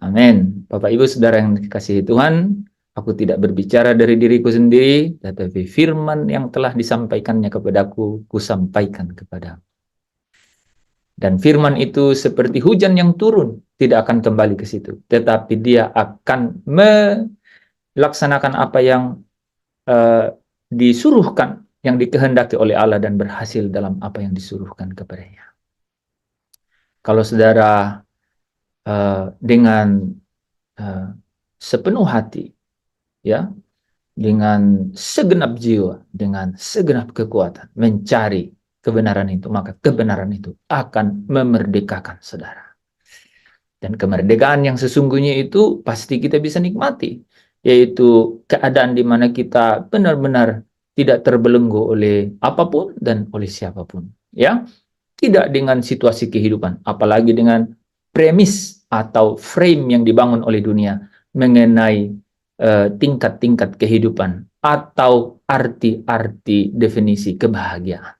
Amin. Bapak Ibu Saudara yang dikasihi Tuhan, aku tidak berbicara dari diriku sendiri, tetapi firman yang telah disampaikannya kepadaku, kusampaikan kepadamu. Dan firman itu seperti hujan yang turun, tidak akan kembali ke situ, tetapi dia akan melaksanakan apa yang disuruhkan, yang dikehendaki oleh Allah dan berhasil dalam apa yang disuruhkan kepadanya. Kalau saudara dengan sepenuh hati, ya, dengan segenap jiwa, dengan segenap kekuatan mencari kebenaran itu, maka kebenaran itu akan memerdekakan saudara. Dan kemerdekaan yang sesungguhnya itu pasti kita bisa nikmati, yaitu keadaan di mana kita benar-benar tidak terbelenggu oleh apapun dan oleh siapapun, ya. Tidak dengan situasi kehidupan, apalagi dengan premis atau frame yang dibangun oleh dunia mengenai tingkat-tingkat kehidupan atau arti-arti definisi kebahagiaan.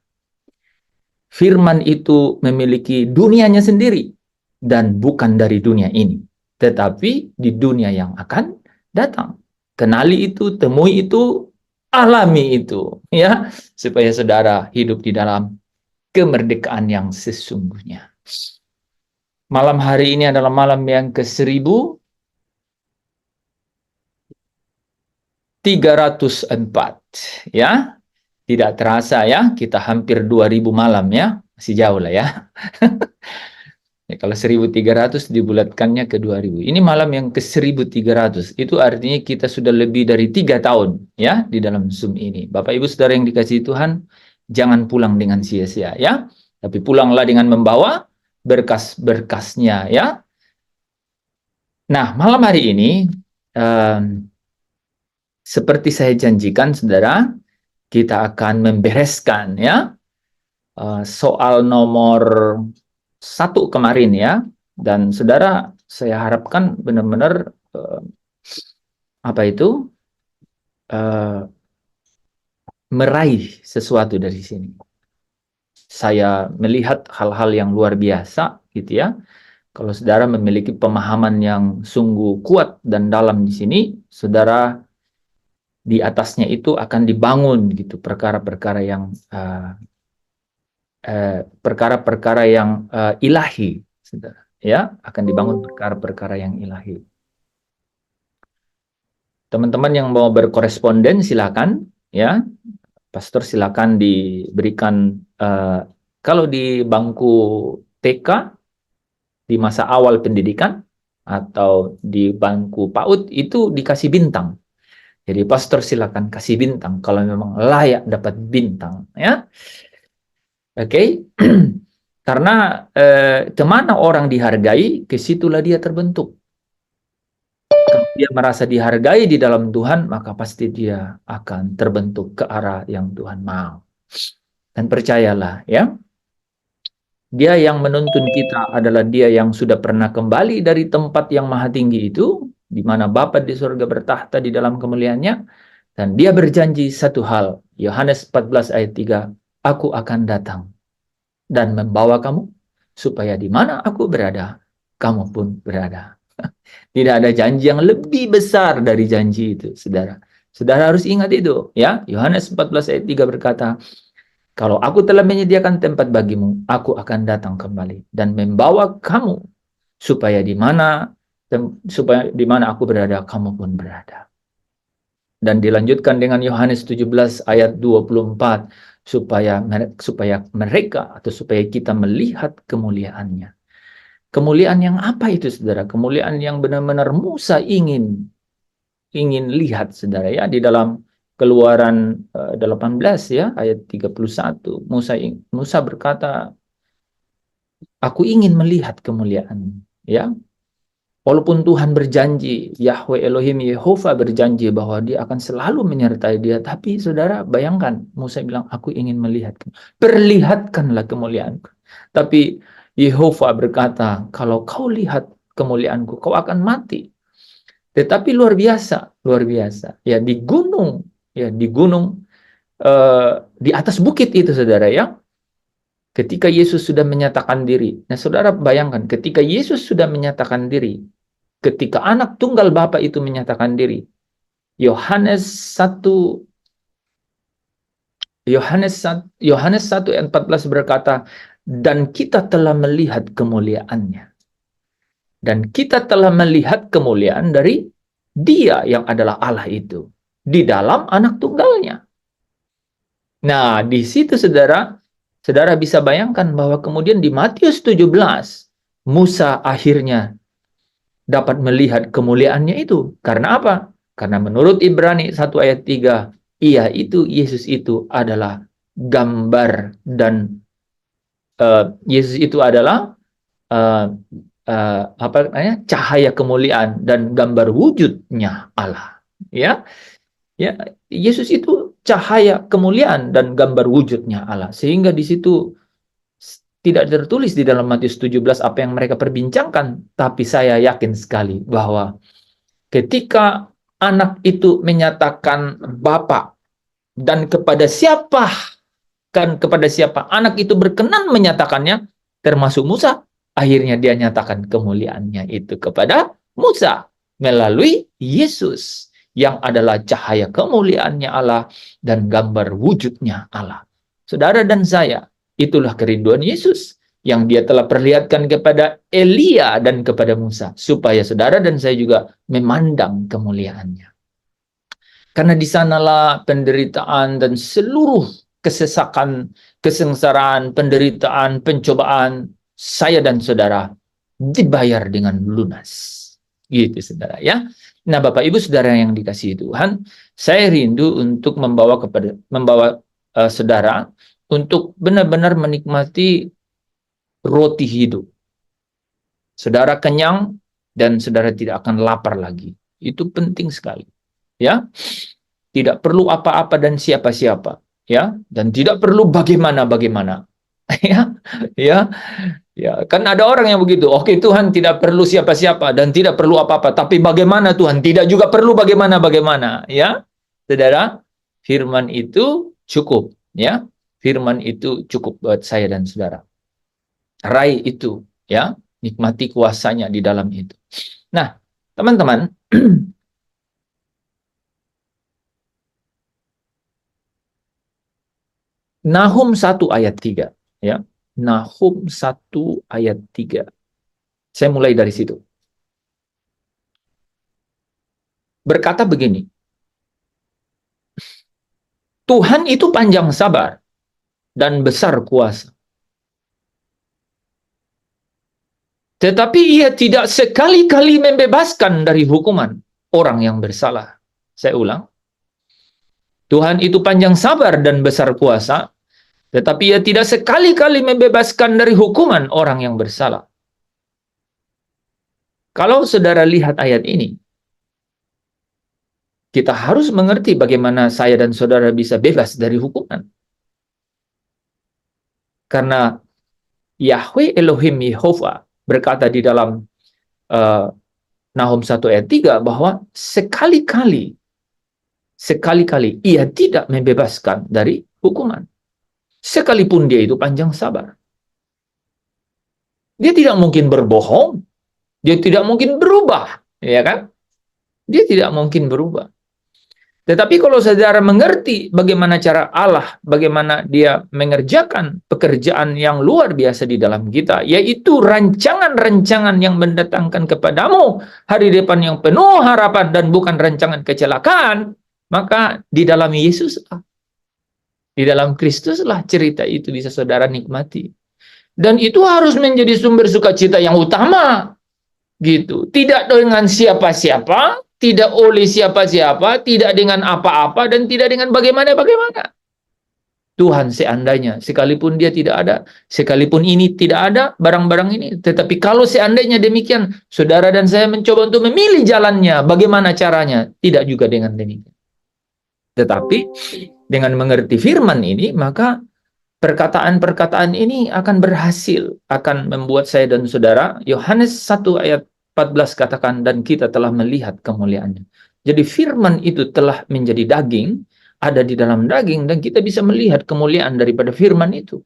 Firman itu memiliki dunianya sendiri dan bukan dari dunia ini, tetapi di dunia yang akan datang. Kenali itu, temui itu, alami itu, ya, supaya saudara hidup di dalam kemerdekaan yang sesungguhnya. Malam hari ini adalah malam yang ke-1304, ya. Tidak terasa ya, kita hampir 2000 malam ya, masih jauh lah ya. Ya, kalau 1300 dibulatkannya ke 2000. Ini malam yang ke-1300. Itu artinya kita sudah lebih dari 3 tahun ya di dalam Zoom ini. Bapak Ibu Saudara yang dikasihi Tuhan, jangan pulang dengan sia-sia ya. Tapi pulanglah dengan membawa berkas-berkasnya ya. Nah, malam hari ini seperti saya janjikan saudara, kita akan membereskan ya soal nomor 1 kemarin ya. Dan saudara, saya harapkan benar-benar meraih sesuatu dari sini. Saya melihat hal-hal yang luar biasa gitu ya. Kalau saudara memiliki pemahaman yang sungguh kuat dan dalam di sini, saudara di atasnya itu akan dibangun gitu perkara-perkara yang ilahi, saudara. Ya, akan dibangun perkara-perkara yang ilahi. Teman-teman yang mau berkoresponden silakan ya. Pastor silakan diberikan kalau di bangku TK di masa awal pendidikan atau di bangku PAUD itu dikasih bintang. Jadi pastor silakan kasih bintang kalau memang layak dapat bintang ya. Oke. Karena kemana orang dihargai, kesitulah dia terbentuk. Kalau dia merasa dihargai di dalam Tuhan, maka pasti dia akan terbentuk ke arah yang Tuhan mau. Dan percayalah ya, dia yang menuntun kita adalah dia yang sudah pernah kembali dari tempat yang maha tinggi itu, di mana Bapa di surga bertahta di dalam kemuliaannya, dan dia berjanji satu hal, Yohanes 14 ayat 3, aku akan datang dan membawa kamu, supaya di mana aku berada, kamu pun berada. Tidak ada janji yang lebih besar dari janji itu, saudara. Saudara harus ingat itu, ya. Yohanes 14 ayat 3 berkata, kalau aku telah menyediakan tempat bagimu, aku akan datang kembali dan membawa kamu, supaya di mana aku berada, kamu pun berada. Dan dilanjutkan dengan Yohanes 17 ayat 24, supaya mereka atau supaya kita melihat kemuliaannya. Kemuliaan yang apa itu, saudara? Kemuliaan yang benar-benar Musa ingin lihat, saudara ya, di dalam Keluaran 18 ya ayat 31. Musa berkata, aku ingin melihat kemuliaan ya. Walaupun Tuhan berjanji, Yahweh Elohim Yehova berjanji bahwa dia akan selalu menyertai dia, tapi saudara bayangkan, Musa bilang, aku ingin melihat, perlihatkanlah kemuliaanku. Tapi Yehova berkata, kalau kau lihat kemuliaanku, kau akan mati. Tetapi luar biasa, ya di gunung, di atas bukit itu, saudara ya, ketika Yesus sudah menyatakan diri. Nah, saudara bayangkan, ketika Yesus sudah menyatakan diri, ketika anak tunggal Bapa itu menyatakan diri. Yohanes 1 Yohanes 1 ayat 14 berkata, dan kita telah melihat kemuliaannya. Dan kita telah melihat kemuliaan dari Dia yang adalah Allah itu di dalam anak tunggalnya. Nah, di situ saudara bisa bayangkan bahwa kemudian di Matius 17 Musa akhirnya dapat melihat kemuliaannya itu. Karena apa? Karena menurut Ibrani 1 ayat 3, Yesus itu adalah gambar dan Yesus itu adalah cahaya kemuliaan dan gambar wujudnya Allah. Ya, Yesus itu cahaya kemuliaan dan gambar wujudnya Allah. Sehingga di situ tidak tertulis di dalam Matius 17 apa yang mereka perbincangkan, tapi saya yakin sekali bahwa ketika anak itu menyatakan Bapa, dan kepada siapa anak itu berkenan menyatakannya, termasuk Musa, akhirnya dia nyatakan kemuliaannya itu kepada Musa melalui Yesus yang adalah cahaya kemuliaannya Allah dan gambar wujudnya Allah. Saudara dan saya, itulah kerinduan Yesus yang dia telah perlihatkan kepada Elia dan kepada Musa, supaya saudara dan saya juga memandang kemuliaannya. Karena di sanalah penderitaan dan seluruh kesesakan, kesengsaraan, penderitaan, pencobaan saya dan saudara dibayar dengan lunas. Gitu saudara ya. Nah, Bapak Ibu Saudara yang dikasihi Tuhan, saya rindu untuk membawa saudara untuk benar-benar menikmati roti hidup. Saudara kenyang dan saudara tidak akan lapar lagi. Itu penting sekali. Ya. Tidak perlu apa-apa dan siapa-siapa, ya, dan tidak perlu bagaimana-bagaimana. Ya, kan ada orang yang begitu. Oke, Tuhan tidak perlu siapa-siapa dan tidak perlu apa-apa, tapi bagaimana Tuhan? Tidak juga perlu bagaimana-bagaimana, ya. Saudara, firman itu cukup, ya. Firman itu cukup buat saya dan saudara. Raih itu, ya, nikmati kuasanya di dalam itu. Nah, teman-teman, Nahum 1 ayat 3, ya. Nahum 1 ayat 3. Saya mulai dari situ. Berkata begini, Tuhan itu panjang sabar dan besar kuasa. Tetapi Ia tidak sekali-kali membebaskan dari hukuman orang yang bersalah. Saya ulang. Tuhan itu panjang sabar dan besar kuasa, tetapi Ia tidak sekali-kali membebaskan dari hukuman orang yang bersalah. Kalau saudara lihat ayat ini, kita harus mengerti bagaimana saya dan saudara bisa bebas dari hukuman. Karena Yahweh Elohim Yehovah berkata di dalam Nahum 1 ayat 3 bahwa sekali-kali Ia tidak membebaskan dari hukuman. Sekalipun Dia itu panjang sabar. Dia tidak mungkin berbohong. Dia tidak mungkin berubah, ya kan? Dia tidak mungkin berubah. Tetapi kalau saudara mengerti bagaimana cara Allah, bagaimana Dia mengerjakan pekerjaan yang luar biasa di dalam kita, yaitu rancangan-rancangan yang mendatangkan kepadamu hari depan yang penuh harapan dan bukan rancangan kecelakaan, maka di dalam Yesus, di dalam Kristuslah cerita itu bisa saudara nikmati. Dan itu harus menjadi sumber sukacita yang utama. Gitu. Tidak dengan siapa-siapa, tidak oleh siapa-siapa, tidak dengan apa-apa, dan tidak dengan bagaimana-bagaimana. Tuhan seandainya, sekalipun Dia tidak ada, sekalipun ini tidak ada, barang-barang ini, tetapi kalau seandainya demikian, saudara dan saya mencoba untuk memilih jalannya, bagaimana caranya? Tidak juga dengan demikian. Tetapi, dengan mengerti firman ini, maka perkataan-perkataan ini akan berhasil, akan membuat saya dan saudara, Yohanes 1 ayat 14 katakan, dan kita telah melihat kemuliaannya. Jadi firman itu telah menjadi daging, ada di dalam daging, dan kita bisa melihat kemuliaan daripada firman itu.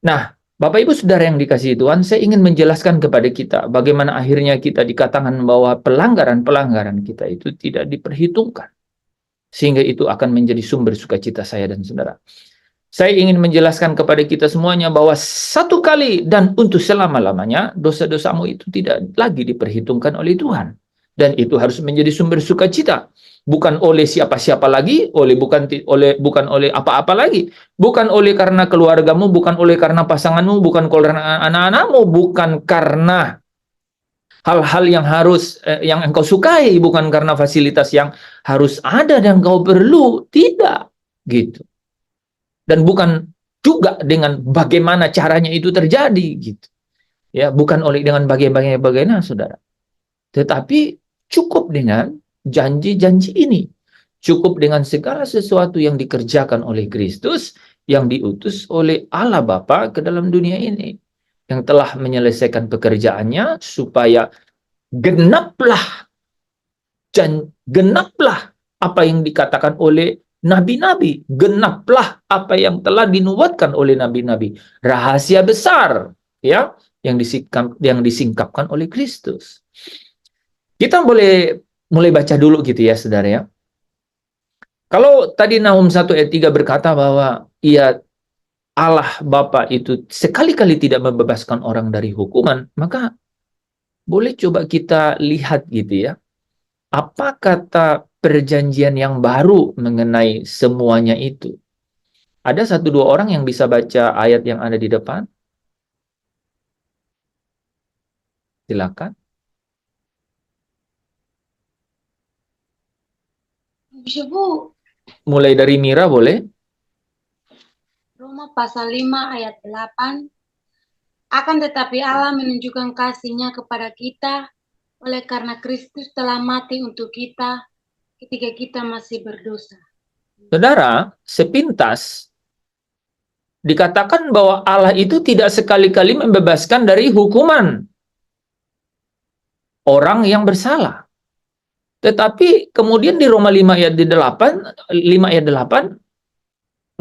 Nah, Bapak Ibu Saudara yang dikasihi Tuhan, saya ingin menjelaskan kepada kita bagaimana akhirnya kita dikatakan bahwa pelanggaran-pelanggaran kita itu tidak diperhitungkan. Sehingga itu akan menjadi sumber sukacita saya dan saudara. Saya ingin menjelaskan kepada kita semuanya bahwa satu kali dan untuk selama-lamanya dosa-dosamu itu tidak lagi diperhitungkan oleh Tuhan. Dan itu harus menjadi sumber sukacita. Bukan oleh siapa-siapa lagi, bukan oleh apa-apa lagi. Bukan oleh karena keluargamu, bukan oleh karena pasanganmu, bukan karena anak-anakmu, bukan karena hal-hal yang engkau sukai, bukan karena fasilitas yang harus ada dan engkau perlu. Tidak, gitu. Dan bukan juga dengan bagaimana caranya itu terjadi, gitu. Ya, bukan oleh dengan bagaimana, saudara. Tetapi cukup dengan janji-janji ini. Cukup dengan segala sesuatu yang dikerjakan oleh Kristus, yang diutus oleh Allah Bapa ke dalam dunia ini. Yang telah menyelesaikan pekerjaannya supaya genaplah apa yang dikatakan oleh nabi-nabi, genaplah apa yang telah dinubuatkan oleh nabi-nabi. Rahasia besar, ya, yang disingkapkan oleh Kristus. Kita boleh mulai baca dulu gitu ya, saudara ya. Kalau tadi Nahum 1 ayat 3 berkata bahwa Allah Bapa itu sekali-kali tidak membebaskan orang dari hukuman, maka boleh coba kita lihat gitu ya. Apa kata perjanjian yang baru mengenai semuanya itu? Ada satu dua orang yang bisa baca ayat yang ada di depan? Silakan. Bisa, Bu. Mulai dari Mira boleh? Roma pasal 5 ayat 8. Akan tetapi Allah menunjukkan kasih-Nya kepada kita oleh karena Kristus telah mati untuk kita ketika kita masih berdosa. Saudara, sepintas dikatakan bahwa Allah itu tidak sekali-kali membebaskan dari hukuman orang yang bersalah. Tetapi kemudian di Roma 5 ayat 8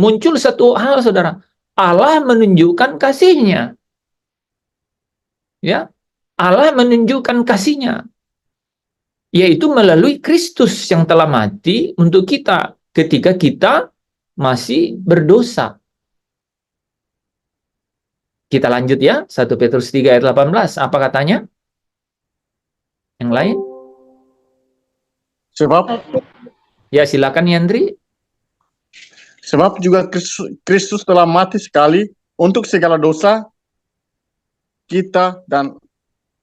muncul satu hal, saudara. Allah menunjukkan kasih-Nya. Ya, Allah menunjukkan kasih-Nya, yaitu melalui Kristus yang telah mati untuk kita ketika kita masih berdosa. Kita lanjut ya, 1 Petrus 3 ayat 18. Apa katanya? Yang lain? Ya, silakan Yandri. Sebab juga Kristus telah mati sekali untuk segala dosa kita, dan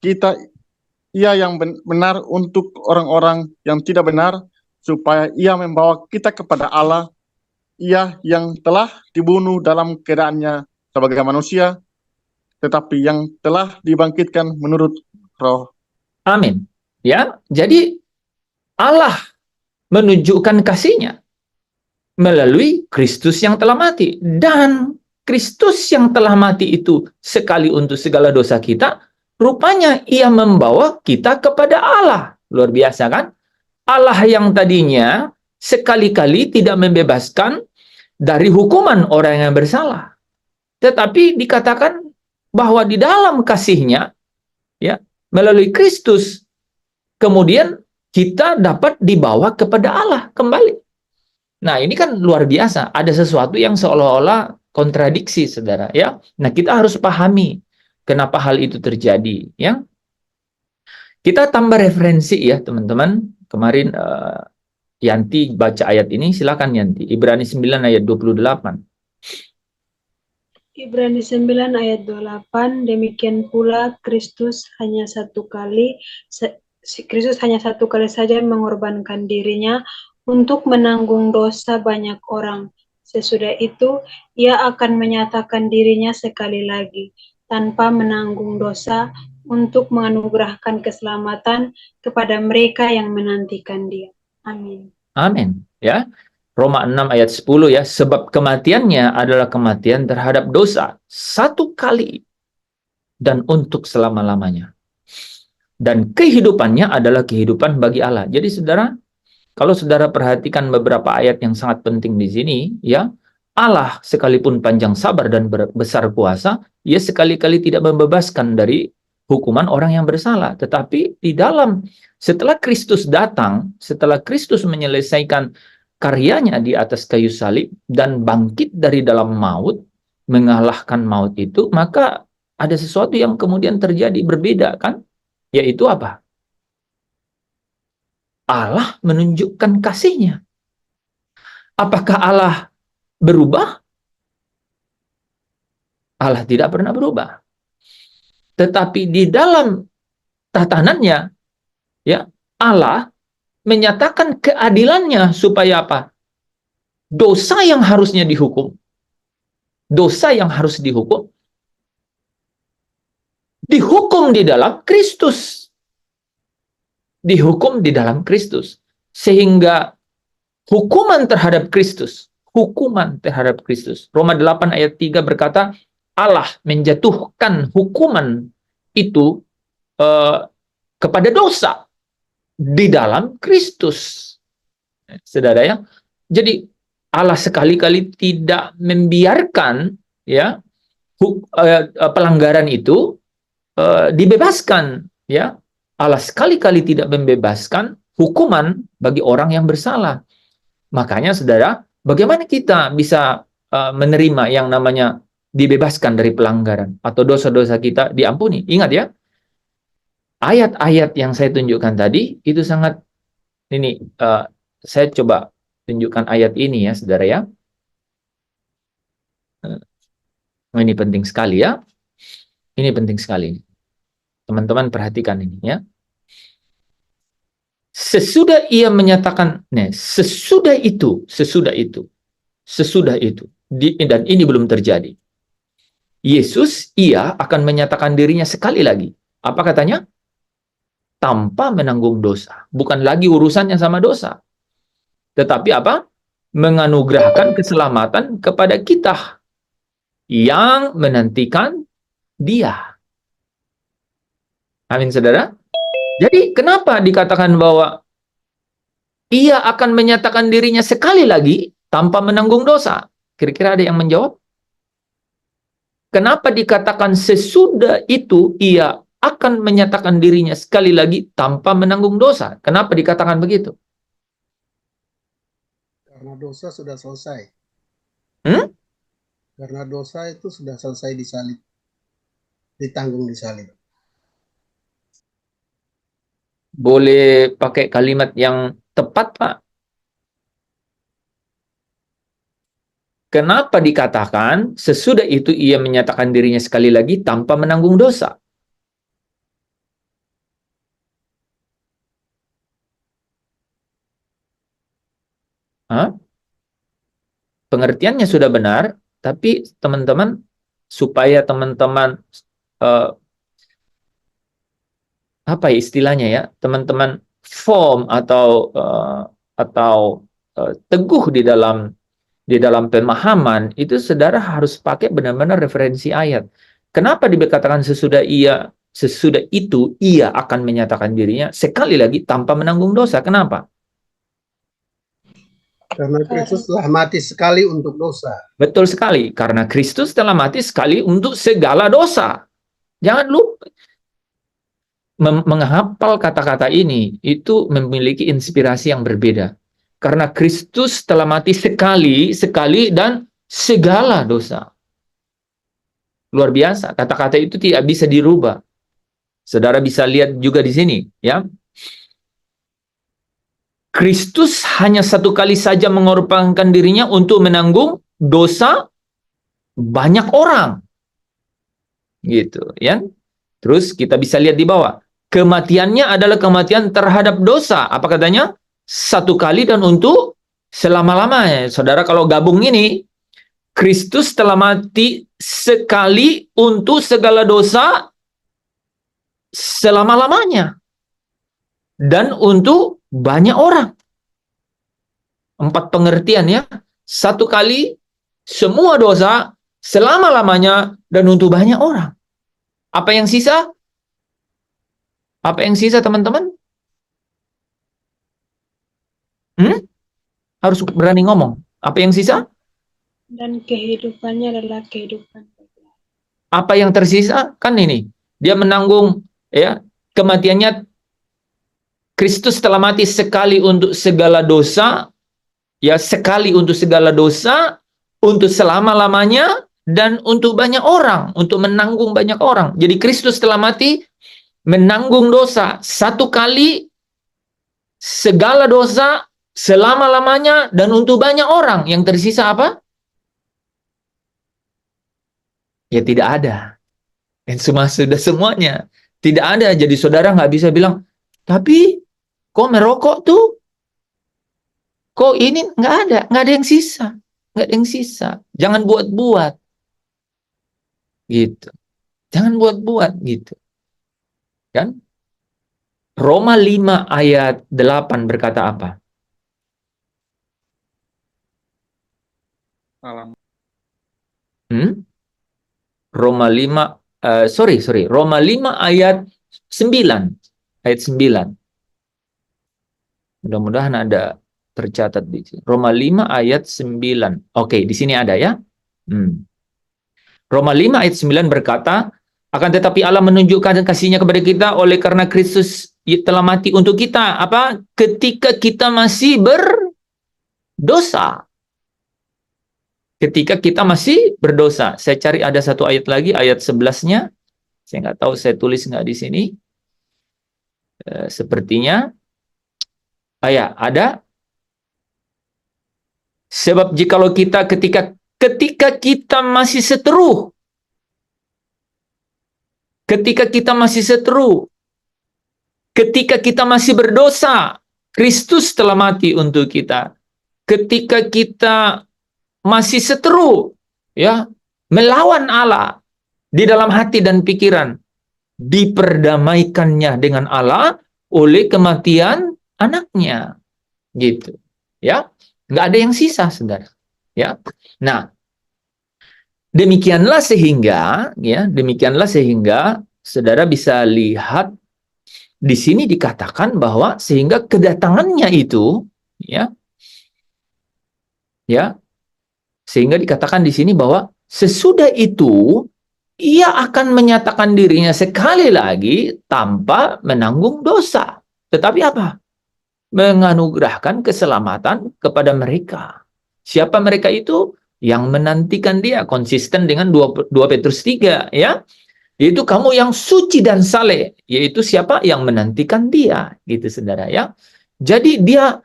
kita Ia yang benar untuk orang-orang yang tidak benar, supaya Ia membawa kita kepada Allah. Ia yang telah dibunuh dalam keadaannya sebagai manusia, tetapi yang telah dibangkitkan menurut Roh. Amin. Ya, jadi Allah menunjukkan kasih-Nya melalui Kristus yang telah mati. Dan Kristus yang telah mati itu sekali untuk segala dosa kita, rupanya Ia membawa kita kepada Allah. Luar biasa kan? Allah yang tadinya sekali-kali tidak membebaskan dari hukuman orang yang bersalah. Tetapi dikatakan bahwa di dalam kasih-Nya, ya, melalui Kristus, kemudian kita dapat dibawa kepada Allah kembali. Nah, ini kan luar biasa. Ada sesuatu yang seolah-olah kontradiksi, saudara. Ya, nah kita harus pahami kenapa hal itu terjadi. Ya, kita tambah referensi ya, teman-teman. Kemarin Yanti baca ayat ini, silakan Yanti. Ibrani 9 ayat 28. Ibrani 9 ayat 28, demikian pula Kristus hanya satu kali saja mengorbankan dirinya untuk menanggung dosa banyak orang. Sesudah itu, Ia akan menyatakan dirinya sekali lagi, tanpa menanggung dosa, untuk menganugerahkan keselamatan kepada mereka yang menantikan Dia. Amin. Amin. Ya, Roma 6 ayat 10 ya, sebab kematiannya adalah kematian terhadap dosa satu kali dan untuk selama-lamanya. Dan kehidupannya adalah kehidupan bagi Allah. Jadi saudara, kalau saudara perhatikan beberapa ayat yang sangat penting di sini, ya, Allah sekalipun panjang sabar dan besar kuasa, ia sekali-kali tidak membebaskan dari hukuman orang yang bersalah. Tetapi di dalam, setelah Kristus datang, setelah Kristus menyelesaikan karyanya di atas kayu salib dan bangkit dari dalam maut, mengalahkan maut itu, maka ada sesuatu yang kemudian terjadi berbeda, kan? Yaitu apa? Allah menunjukkan kasih-Nya. Apakah Allah berubah? Allah tidak pernah berubah. Tetapi di dalam tatanannya, ya, Allah menyatakan keadilannya supaya apa? Dosa yang harusnya dihukum, dosa yang harus dihukum di dalam Kristus. Dihukum di dalam Kristus. Sehingga hukuman terhadap Kristus, Roma 8 ayat 3 berkata, Allah menjatuhkan hukuman itu kepada dosa di dalam Kristus. Saudara ya. Jadi Allah sekali-kali tidak membiarkan ya pelanggaran itu dibebaskan, ya. Allah sekali-kali tidak membebaskan hukuman bagi orang yang bersalah. Makanya saudara, bagaimana kita bisa menerima yang namanya dibebaskan dari pelanggaran atau dosa-dosa kita diampuni? Ingat ya, ayat-ayat yang saya tunjukkan tadi itu sangat ini. Saya coba tunjukkan ayat ini ya, saudara ya. Ini penting sekali ya. Ini penting sekali. Teman-teman perhatikan ini ya. Sesudah ia menyatakan, sesudah itu, dan ini belum terjadi. Yesus, ia akan menyatakan dirinya sekali lagi. Apa katanya? Tanpa menanggung dosa. Bukan lagi urusannya sama dosa. Tetapi apa? Menganugerahkan keselamatan kepada kita yang menantikan Dia. Amin, saudara. Jadi kenapa dikatakan bahwa ia akan menyatakan dirinya sekali lagi tanpa menanggung dosa? Kira-kira ada yang menjawab? Kenapa dikatakan sesudah itu ia akan menyatakan dirinya sekali lagi tanpa menanggung dosa? Kenapa dikatakan begitu? Karena dosa sudah selesai. Karena dosa itu sudah selesai disalib. Ditanggung di salib. Boleh pakai kalimat yang tepat, Pak? Kenapa dikatakan sesudah itu ia menyatakan dirinya sekali lagi tanpa menanggung dosa? Pengertiannya sudah benar, tapi teman-teman, supaya teman-teman apa ya istilahnya ya, teman-teman firm atau teguh di dalam pemahaman itu, saudara harus pakai benar-benar referensi ayat. Kenapa dikatakan sesudah itu ia akan menyatakan dirinya sekali lagi tanpa menanggung dosa? Kenapa? Karena Kristus telah mati sekali untuk dosa. Betul sekali, karena Kristus telah mati sekali untuk segala dosa. Jangan lupa menghafal kata-kata ini, itu memiliki inspirasi yang berbeda. Karena Kristus telah mati sekali dan segala dosa. Luar biasa, kata-kata itu tidak bisa dirubah. Saudara bisa lihat juga di sini, ya. Kristus hanya satu kali saja mengorbankan dirinya untuk menanggung dosa banyak orang. Gitu, ya. Terus kita bisa lihat di bawah. Kematiannya adalah kematian terhadap dosa. Apa katanya? Satu kali dan untuk selama-lamanya. Saudara, kalau gabung ini, Kristus telah mati sekali untuk segala dosa selama-lamanya. Dan untuk banyak orang. 4 pengertian ya. Satu kali, semua dosa, selama-lamanya, dan untuk banyak orang. Apa yang sisa? Apa yang sisa, teman-teman? Harus berani ngomong. Apa yang sisa? Dan kehidupannya adalah kehidupan bagi Allah. Apa yang tersisa? Kan ini, dia menanggung ya kematiannya. Kristus telah mati sekali untuk segala dosa, ya sekali untuk segala dosa, untuk selama-lamanya, dan untuk banyak orang, untuk menanggung banyak orang. Jadi Kristus telah mati menanggung dosa satu kali, segala dosa, selama-lamanya, dan untuk banyak orang. Yang tersisa apa? Ya tidak ada. Dan semua sudah semuanya. Tidak ada. Jadi saudara nggak bisa bilang, tapi kok merokok tuh? Kok ini nggak ada yang sisa. Nggak ada yang sisa. Jangan buat-buat. Gitu. Jangan buat-buat gitu. Kan? Roma 5 ayat 8 berkata apa? Roma 5 Roma 5 ayat 9. Ayat 9. Mudah-mudahan ada tercatat di sini. Roma 5 ayat 9. Oke, di sini ada ya. Roma 5 ayat 9 berkata, akan tetapi Allah menunjukkan kasih-Nya kepada kita oleh karena Kristus telah mati untuk kita. Apa? Ketika kita masih berdosa. Ketika kita masih berdosa. Saya cari ada satu ayat lagi, ayat 11-nya. Saya nggak tahu saya tulis nggak di sini. Sepertinya. Ya, ada. Sebab jikalau kita ketika kita masih seteru, ketika kita masih berdosa, Kristus telah mati untuk kita. Ketika kita masih seteru, ya, melawan Allah di dalam hati dan pikiran, diperdamaikannya dengan Allah oleh kematian anaknya, gitu, ya. Nggak ada yang sisa, saudara. Ya, nah, demikianlah sehingga saudara bisa lihat di sini dikatakan bahwa sehingga kedatangannya itu, sehingga dikatakan di sini bahwa sesudah itu ia akan menyatakan dirinya sekali lagi tanpa menanggung dosa. Tetapi apa? Menganugerahkan keselamatan kepada mereka. Siapa mereka itu? Yang menantikan dia, konsisten dengan 2 Petrus 3, ya. Yaitu kamu yang suci dan saleh, yaitu siapa? Yang menantikan dia, gitu saudara, ya. Jadi dia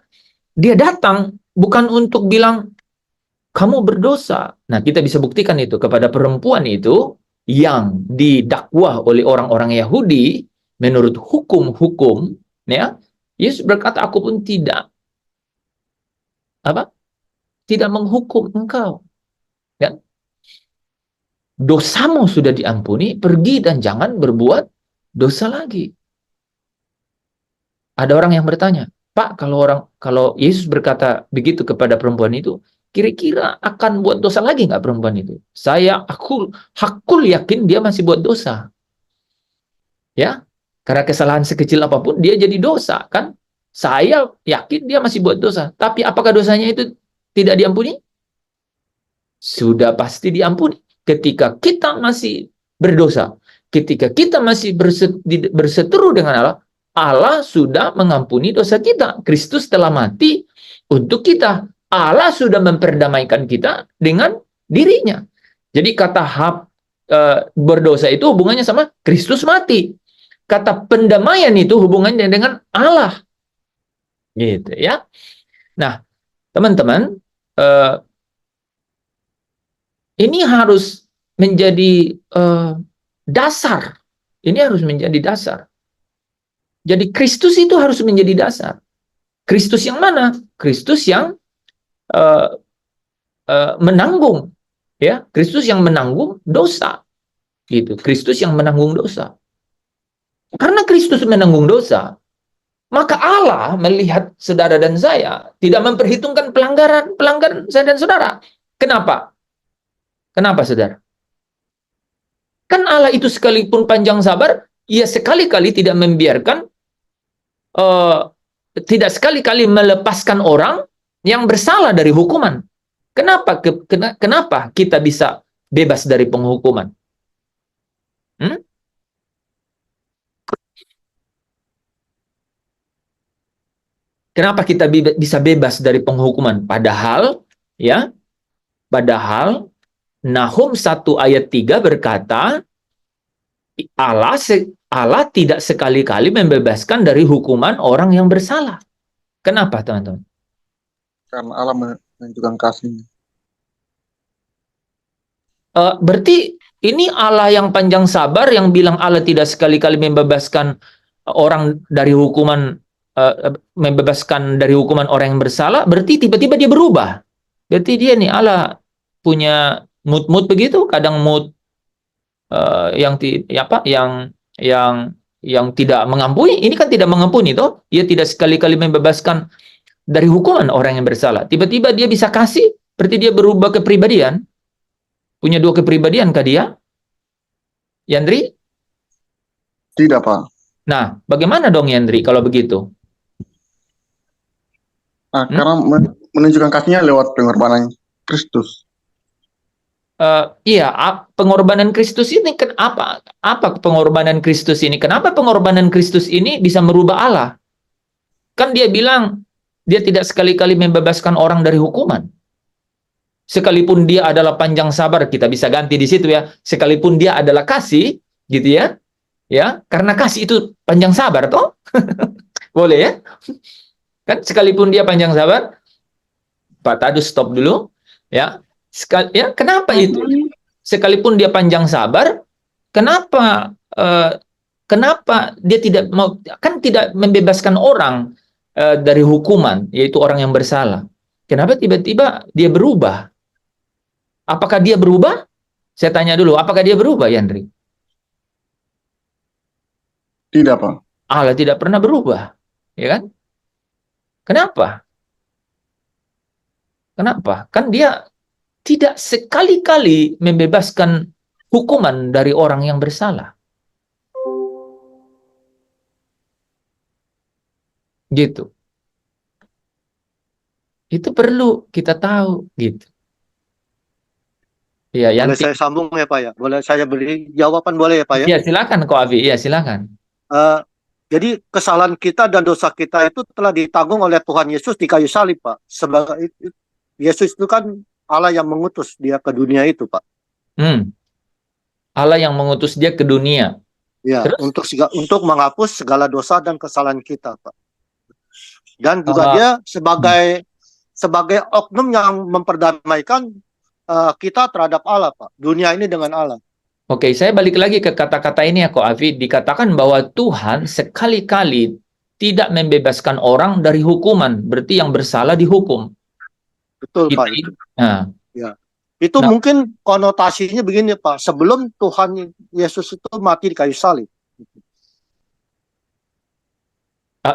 datang bukan untuk bilang kamu berdosa. Nah, kita bisa buktikan itu kepada perempuan itu yang didakwah oleh orang-orang Yahudi menurut hukum-hukum, ya. Yesus berkata, aku pun tidak menghukum engkau. Ya. Dosamu sudah diampuni, pergi dan jangan berbuat dosa lagi. Ada orang yang bertanya, Pak, kalau Yesus berkata begitu kepada perempuan itu, kira-kira akan buat dosa lagi nggak perempuan itu? Aku yakin dia masih buat dosa. Ya. Karena kesalahan sekecil apapun dia jadi dosa, kan? Saya yakin dia masih buat dosa. Tapi apakah dosanya itu tidak diampuni? Sudah pasti diampuni. Ketika kita masih berdosa, ketika kita masih berseteru dengan Allah, Allah sudah mengampuni dosa kita. Kristus telah mati untuk kita. Allah sudah memperdamaikan kita dengan dirinya. Jadi kata berdosa itu hubungannya sama Kristus mati. Kata pendamaian itu hubungannya dengan Allah. Gitu ya. Nah, teman-teman, ini harus menjadi dasar. Ini harus menjadi dasar. Jadi Kristus itu harus menjadi dasar. Kristus yang mana? Kristus yang menanggung, ya. Kristus yang menanggung dosa. Gitu. Kristus yang menanggung dosa. Karena Kristus menanggung dosa, maka Allah melihat saudara dan saya tidak memperhitungkan pelanggaran saya dan saudara. Kenapa? Kenapa, saudara? Kan Allah itu sekalipun panjang sabar, ia sekali-kali tidak membiarkan, tidak sekali-kali melepaskan orang yang bersalah dari hukuman. Kenapa kita bisa bebas dari penghukuman? Kenapa kita bisa bebas dari penghukuman? Padahal Nahum 1 ayat 3 berkata, Allah tidak sekali-kali membebaskan dari hukuman orang yang bersalah. Kenapa, teman-teman? Karena Allah menunjukkan kasih-Nya. Berarti ini Allah yang panjang sabar yang bilang Allah tidak sekali-kali membebaskan orang dari hukuman, membebaskan dari hukuman orang yang bersalah. Berarti tiba-tiba dia berubah. Berarti dia nih Allah punya mood begitu, kadang mood yang tidak mengampuni. Ini kan tidak mengampuni toh. Dia tidak sekali-kali membebaskan dari hukuman orang yang bersalah. Tiba-tiba dia bisa kasih, berarti dia berubah kepribadian. Punya dua kepribadian kah dia? Yandri? Tidak, Pak. Nah, bagaimana dong Yandri kalau begitu? Karena menunjukkan kasih-Nya lewat pengorbanan Kristus. Iya, pengorbanan Kristus ini apa pengorbanan Kristus ini? Kenapa pengorbanan Kristus ini bisa merubah Allah? Kan dia bilang dia tidak sekali-kali membebaskan orang dari hukuman. Sekalipun dia adalah panjang sabar, kita bisa ganti di situ ya. Sekalipun dia adalah kasih, gitu ya. Ya, karena kasih itu panjang sabar toh. Boleh ya? Kan sekalipun dia panjang sabar, Pak Tadus stop dulu ya. Kenapa itu? Sekalipun dia panjang sabar, kenapa dia tidak mau, kan tidak membebaskan orang dari hukuman, yaitu orang yang bersalah. Kenapa tiba-tiba dia berubah? Apakah dia berubah? Saya tanya dulu, apakah dia berubah, Yandri? Tidak, Pak. Allah tidak pernah berubah, ya kan? Kenapa? Kenapa? Kan dia tidak sekali-kali membebaskan hukuman dari orang yang bersalah. Gitu. Itu perlu kita tahu, gitu. Ya, boleh saya sambung ya Pak ya? Boleh saya beri jawaban boleh ya Pak ya? Ya, silakan Ko Avi. Ya, silakan. Jadi kesalahan kita dan dosa kita itu telah ditanggung oleh Tuhan Yesus di kayu salib, Pak. Sebagai Yesus itu kan Allah yang mengutus dia ke dunia itu, Pak. Allah yang mengutus dia ke dunia. Ya, untuk menghapus segala dosa dan kesalahan kita, Pak. Dan juga dia sebagai oknum yang memperdamaikan kita terhadap Allah, Pak. Dunia ini dengan Allah. Oke, saya balik lagi ke kata-kata ini ya, Ko Avi. Dikatakan bahwa Tuhan sekali-kali tidak membebaskan orang dari hukuman. Berarti yang bersalah dihukum. Betul, Pak. Nah. Ya. Itu mungkin konotasinya begini, Pak. Sebelum Tuhan Yesus itu mati di kayu salib.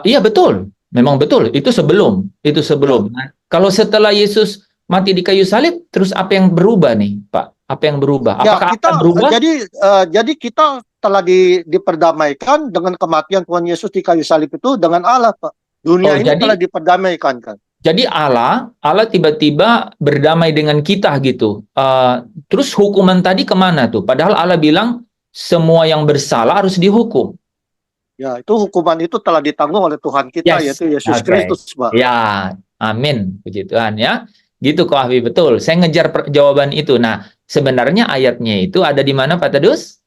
Iya, betul. Memang betul. Itu sebelum. Nah, kalau setelah Yesus mati di kayu salib, terus apa yang berubah nih, Pak? Apa yang berubah? Apakah kita, akan berubah? Jadi kita telah diperdamaikan dengan kematian Tuhan Yesus di kayu salib itu dengan Allah, Pak. Dunia ini telah diperdamaikan, kan? Jadi Allah tiba-tiba berdamai dengan kita gitu. Terus hukuman tadi kemana tuh? Padahal Allah bilang semua yang bersalah harus dihukum. Ya, itu hukuman itu telah ditanggung oleh Tuhan kita, yaitu Yesus Kristus, Pak. Ya, amin. Puji Tuhan ya. Gitu Ko Avi, betul. Saya ngejar jawaban itu. Nah, sebenarnya ayatnya itu ada di mana, Pak Tadus?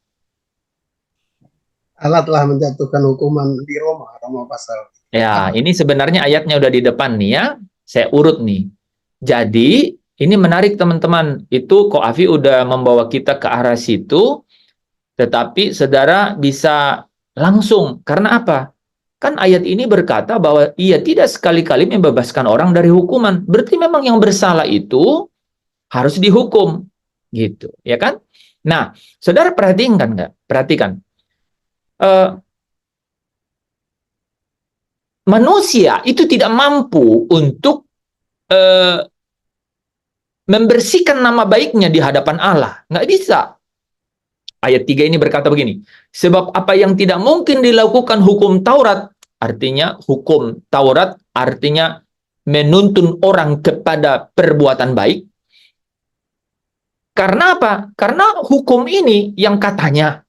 Allah telah menjatuhkan hukuman di Roma pasal. Ya, ini sebenarnya ayatnya udah di depan nih ya. Saya urut nih. Jadi, ini menarik teman-teman. Itu Ko Avi udah membawa kita ke arah situ. Tetapi saudara bisa langsung. Karena apa? Kan ayat ini berkata bahwa ia tidak sekali-kali membebaskan orang dari hukuman. Berarti memang yang bersalah itu harus dihukum. Gitu, ya kan? Nah, saudara perhatikan nggak? Perhatikan. Manusia itu tidak mampu untuk membersihkan nama baiknya di hadapan Allah. Nggak bisa. Ayat 3 ini berkata begini, sebab apa yang tidak mungkin dilakukan hukum Taurat, artinya hukum Taurat, artinya menuntun orang kepada perbuatan baik, Karena apa? Karena hukum ini yang katanya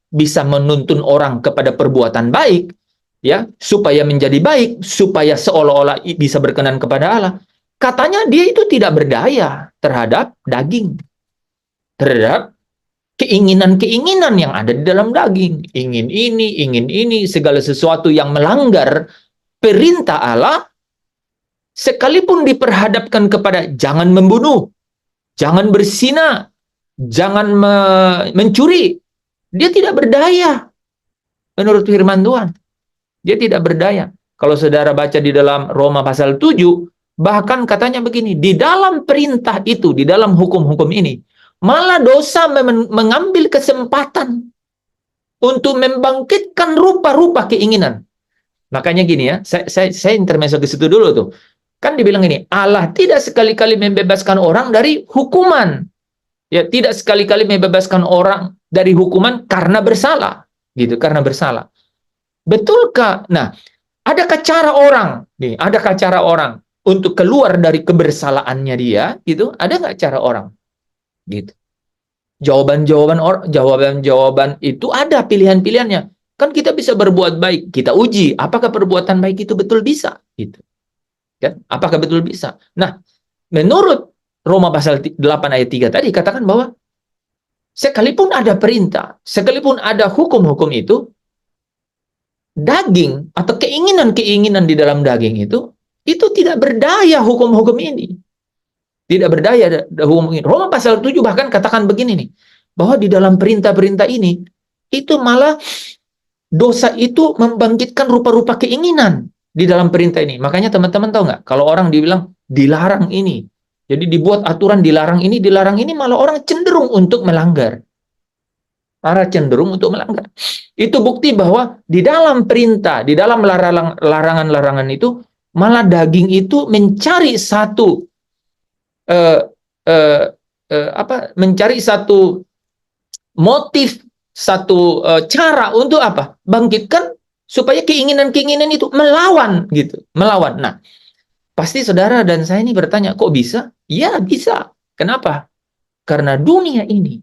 bisa menuntun orang kepada perbuatan baik, ya, supaya menjadi baik, supaya seolah-olah bisa berkenan kepada Allah. Katanya dia itu tidak berdaya terhadap daging, terhadap keinginan-keinginan yang ada di dalam daging. Ingin ini, segala sesuatu yang melanggar perintah Allah, sekalipun diperhadapkan kepada jangan membunuh, jangan berzina, jangan mencuri, dia tidak berdaya. Menurut firman Tuhan, dia tidak berdaya. Kalau saudara baca di dalam Roma pasal 7, bahkan katanya begini, di dalam perintah itu, di dalam hukum-hukum ini, malah dosa mengambil kesempatan untuk membangkitkan rupa-rupa keinginan. Makanya gini ya, saya intermezzo ke situ dulu tuh. Kan dibilang ini, Allah tidak sekali-kali membebaskan orang dari hukuman. Ya, tidak sekali-kali membebaskan orang dari hukuman karena bersalah. Gitu, karena bersalah. Betulkah? Nah, adakah cara orang untuk keluar dari kebersalahannya dia, gitu? Ada nggak cara orang? Gitu. Jawaban itu ada pilihan-pilihannya. Kan kita bisa berbuat baik, kita uji apakah perbuatan baik itu betul bisa, gitu. Kan? Apakah betul bisa? Nah, menurut Roma pasal 8 ayat 3 tadi katakan bahwa sekalipun ada perintah, sekalipun ada hukum-hukum itu, daging atau keinginan-keinginan di dalam daging itu tidak berdaya hukum-hukum ini. Tidak berdaya hukum ini. Roma pasal 7 bahkan katakan begini nih, bahwa di dalam perintah-perintah ini, itu malah dosa itu membangkitkan rupa-rupa keinginan di dalam perintah ini. Makanya teman-teman tahu nggak, kalau orang dibilang dilarang ini, jadi dibuat aturan dilarang ini, malah orang cenderung untuk melanggar. Cenderung untuk melanggar. Itu bukti bahwa di dalam perintah, di dalam larangan-larangan itu, malah daging itu mencari satu mencari satu motif, satu cara untuk apa? Bangkitkan supaya keinginan-keinginan itu melawan gitu, melawan. Nah, pasti saudara dan saya ini bertanya, kok bisa? Ya, bisa. Kenapa? Karena dunia ini,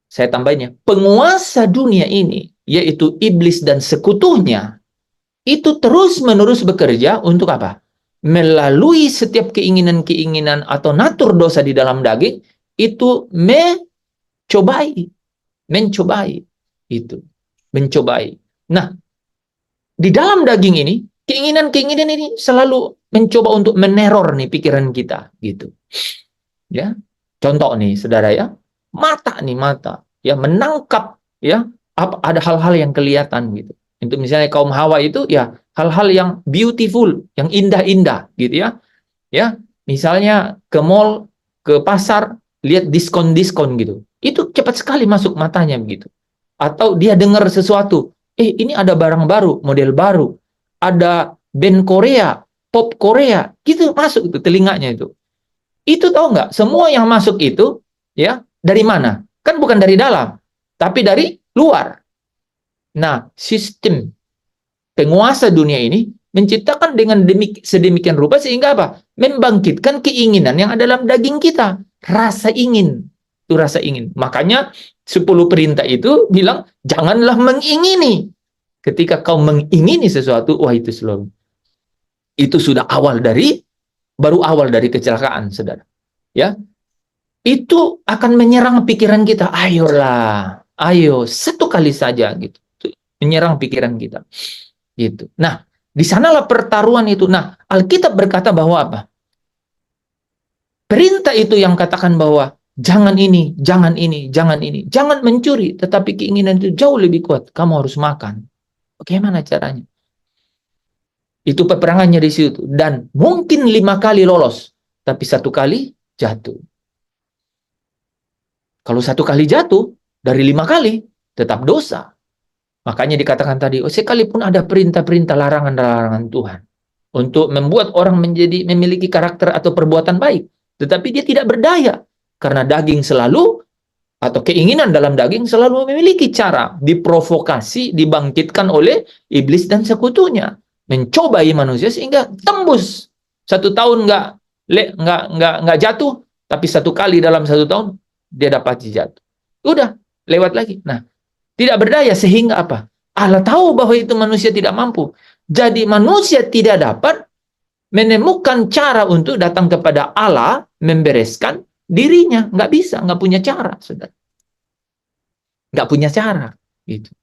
saya tambahinnya, penguasa dunia ini, yaitu iblis dan sekutunya, itu terus-menerus bekerja untuk apa? Melalui setiap keinginan-keinginan atau natur dosa di dalam daging, itu mencobai. Nah, di dalam daging ini, keinginan-keinginan ini selalu mencoba untuk meneror nih pikiran kita, gitu. Ya, contoh nih, saudara ya, mata, ya menangkap, ya, ada hal-hal yang kelihatan gitu. Untuk misalnya kaum Hawa itu ya hal-hal yang beautiful, yang indah-indah gitu ya. Ya, misalnya ke mall, ke pasar, lihat diskon-diskon gitu. Itu cepat sekali masuk matanya begitu. Atau dia dengar sesuatu, ini ada barang baru, model baru. Ada band Korea, pop Korea, gitu masuk itu telinganya itu. Itu tahu nggak? Semua yang masuk itu ya dari mana? Kan bukan dari dalam, tapi dari luar. Nah, sistem penguasa dunia ini menciptakan dengan sedemikian rupa sehingga apa? Membangkitkan keinginan yang ada dalam daging kita. Rasa ingin. Itu rasa ingin. Makanya 10 perintah itu bilang, janganlah mengingini. Ketika kau mengingini sesuatu, wah itu selalu. Itu sudah baru awal dari kecelakaan, saudara. Ya, itu akan menyerang pikiran kita. Ayo, satu kali saja gitu. Menyerang pikiran kita. Gitu. Nah, di sanalah pertaruhan itu. Nah, Alkitab berkata bahwa apa? Perintah itu yang katakan bahwa jangan ini, jangan mencuri, tetapi keinginan itu jauh lebih kuat. Kamu harus makan. Bagaimana caranya? Itu peperangannya di situ. Dan mungkin 5 kali lolos, tapi 1 kali jatuh. Kalau 1 kali jatuh, dari 5 kali, tetap dosa. Makanya dikatakan tadi, sekalipun ada perintah-perintah larangan-larangan Tuhan untuk membuat orang memiliki karakter atau perbuatan baik, tetapi dia tidak berdaya karena daging selalu atau keinginan dalam daging selalu memiliki cara diprovokasi, dibangkitkan oleh iblis dan sekutunya, mencobai manusia sehingga tembus 1 tahun nggak jatuh, Tapi 1 kali dalam 1 tahun, dia dapat jatuh. Udah, lewat lagi. Nah, tidak berdaya sehingga apa? Allah tahu bahwa itu manusia tidak mampu. Jadi manusia tidak dapat menemukan cara untuk datang kepada Allah, membereskan dirinya. Nggak bisa, nggak punya cara, saudara. Nggak punya cara. Gitu.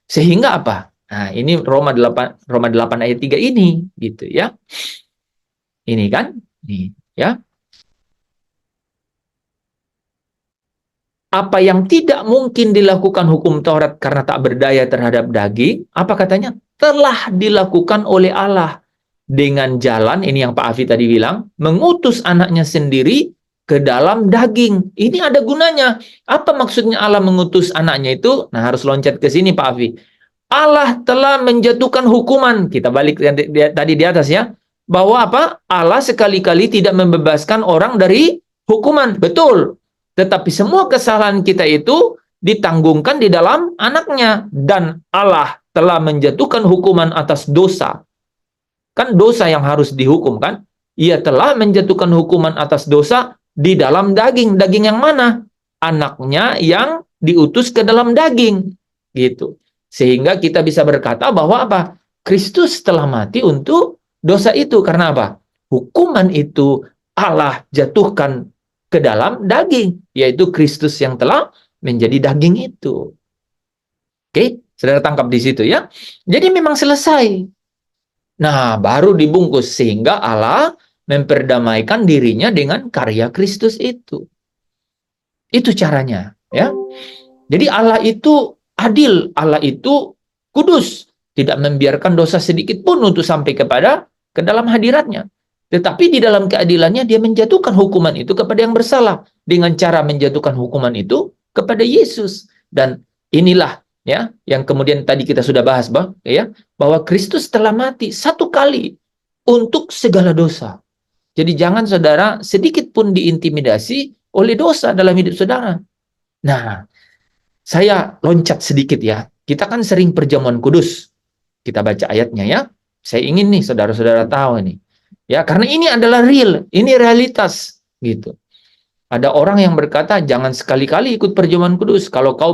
Sehingga apa? Nah, ini Roma 8 ayat 3 ini. Gitu ya. Ini kan? Nih, ya. Apa yang tidak mungkin dilakukan hukum Taurat karena tak berdaya terhadap daging, apa katanya? Telah dilakukan oleh Allah dengan jalan, ini yang Pak Afi tadi bilang, mengutus anaknya sendiri ke dalam daging. Ini ada gunanya. Apa maksudnya Allah mengutus anaknya itu? Nah, harus loncat ke sini Pak Afi. Allah telah menjatuhkan hukuman. Kita balik tadi di atas ya. Bahwa apa? Allah sekali-kali tidak membebaskan orang dari hukuman. Betul. Tetapi semua kesalahan kita itu ditanggungkan di dalam anaknya. Dan Allah telah menjatuhkan hukuman atas dosa. Kan dosa yang harus dihukum kan? Ia telah menjatuhkan hukuman atas dosa di dalam daging. Daging yang mana? Anaknya yang diutus ke dalam daging. Gitu. Sehingga kita bisa berkata bahwa apa? Kristus telah mati untuk dosa itu. Karena apa? Hukuman itu Allah jatuhkan ke dalam daging, yaitu Kristus yang telah menjadi daging itu. Oke, saudara tangkap di situ ya. Jadi memang selesai. Nah, baru dibungkus sehingga Allah memperdamaikan dirinya dengan karya Kristus itu. Itu caranya, ya. Jadi Allah itu adil, Allah itu kudus, tidak membiarkan dosa sedikit pun untuk sampai ke dalam hadiratnya. Tetapi di dalam keadilannya dia menjatuhkan hukuman itu kepada yang bersalah dengan cara menjatuhkan hukuman itu kepada Yesus. Dan inilah ya yang kemudian tadi kita sudah bahas bahwa Kristus telah mati 1 kali untuk segala dosa. Jadi jangan saudara sedikit pun diintimidasi oleh dosa dalam hidup saudara. Nah, saya loncat sedikit ya. Kita kan sering perjamuan kudus. Kita baca ayatnya ya. Saya ingin nih saudara-saudara tahu nih. Ya, karena ini adalah real, ini realitas gitu. Ada orang yang berkata jangan sekali-kali ikut perjamuan kudus kalau kau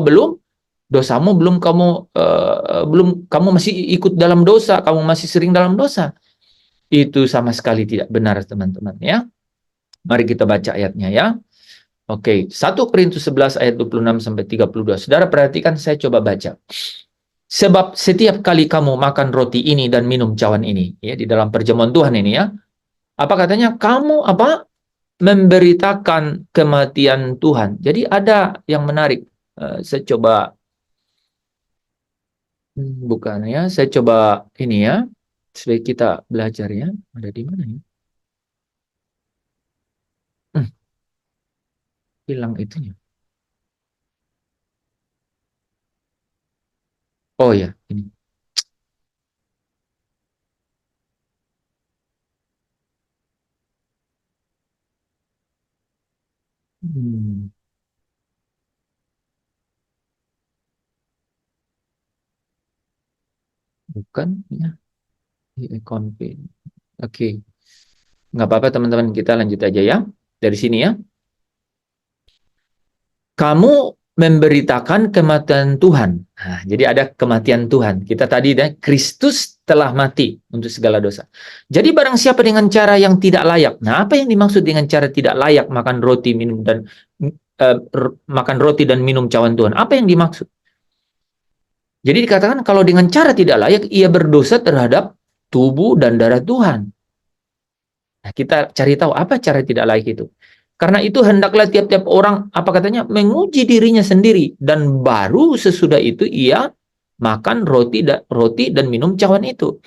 dosamu belum kamu masih ikut dalam dosa, kamu masih sering dalam dosa. Itu sama sekali tidak benar, teman-teman ya. Mari kita baca ayatnya ya. Oke, 1 Korintus 11 ayat 26 sampai 32. Saudara perhatikan, saya coba baca. Sebab setiap kali kamu makan roti ini dan minum cawan ini, ya di dalam perjamuan Tuhan ini ya, apa katanya? Kamu memberitakan kematian Tuhan. Jadi ada yang menarik. Saya coba bukan ya, saya coba ini ya, supaya kita belajar ya. Ada di mana ya? Hilang itunya. Oh ya, ini. Bukan ya. Oke. Nggak apa-apa teman-teman, kita lanjut aja ya. Dari sini ya. Kamu memberitakan kematian Tuhan. Nah, jadi ada kematian Tuhan. Kita tadi Kristus telah mati untuk segala dosa. Jadi barang siapa dengan cara yang tidak layak. Nah, apa yang dimaksud dengan cara tidak layak makan roti dan minum cawan Tuhan? Apa yang dimaksud? Jadi dikatakan kalau dengan cara tidak layak ia berdosa terhadap tubuh dan darah Tuhan. Nah, kita cari tahu apa cara tidak layak itu. Karena itu hendaklah tiap-tiap orang, apa katanya, menguji dirinya sendiri. Dan baru sesudah itu ia makan roti dan minum cawan itu.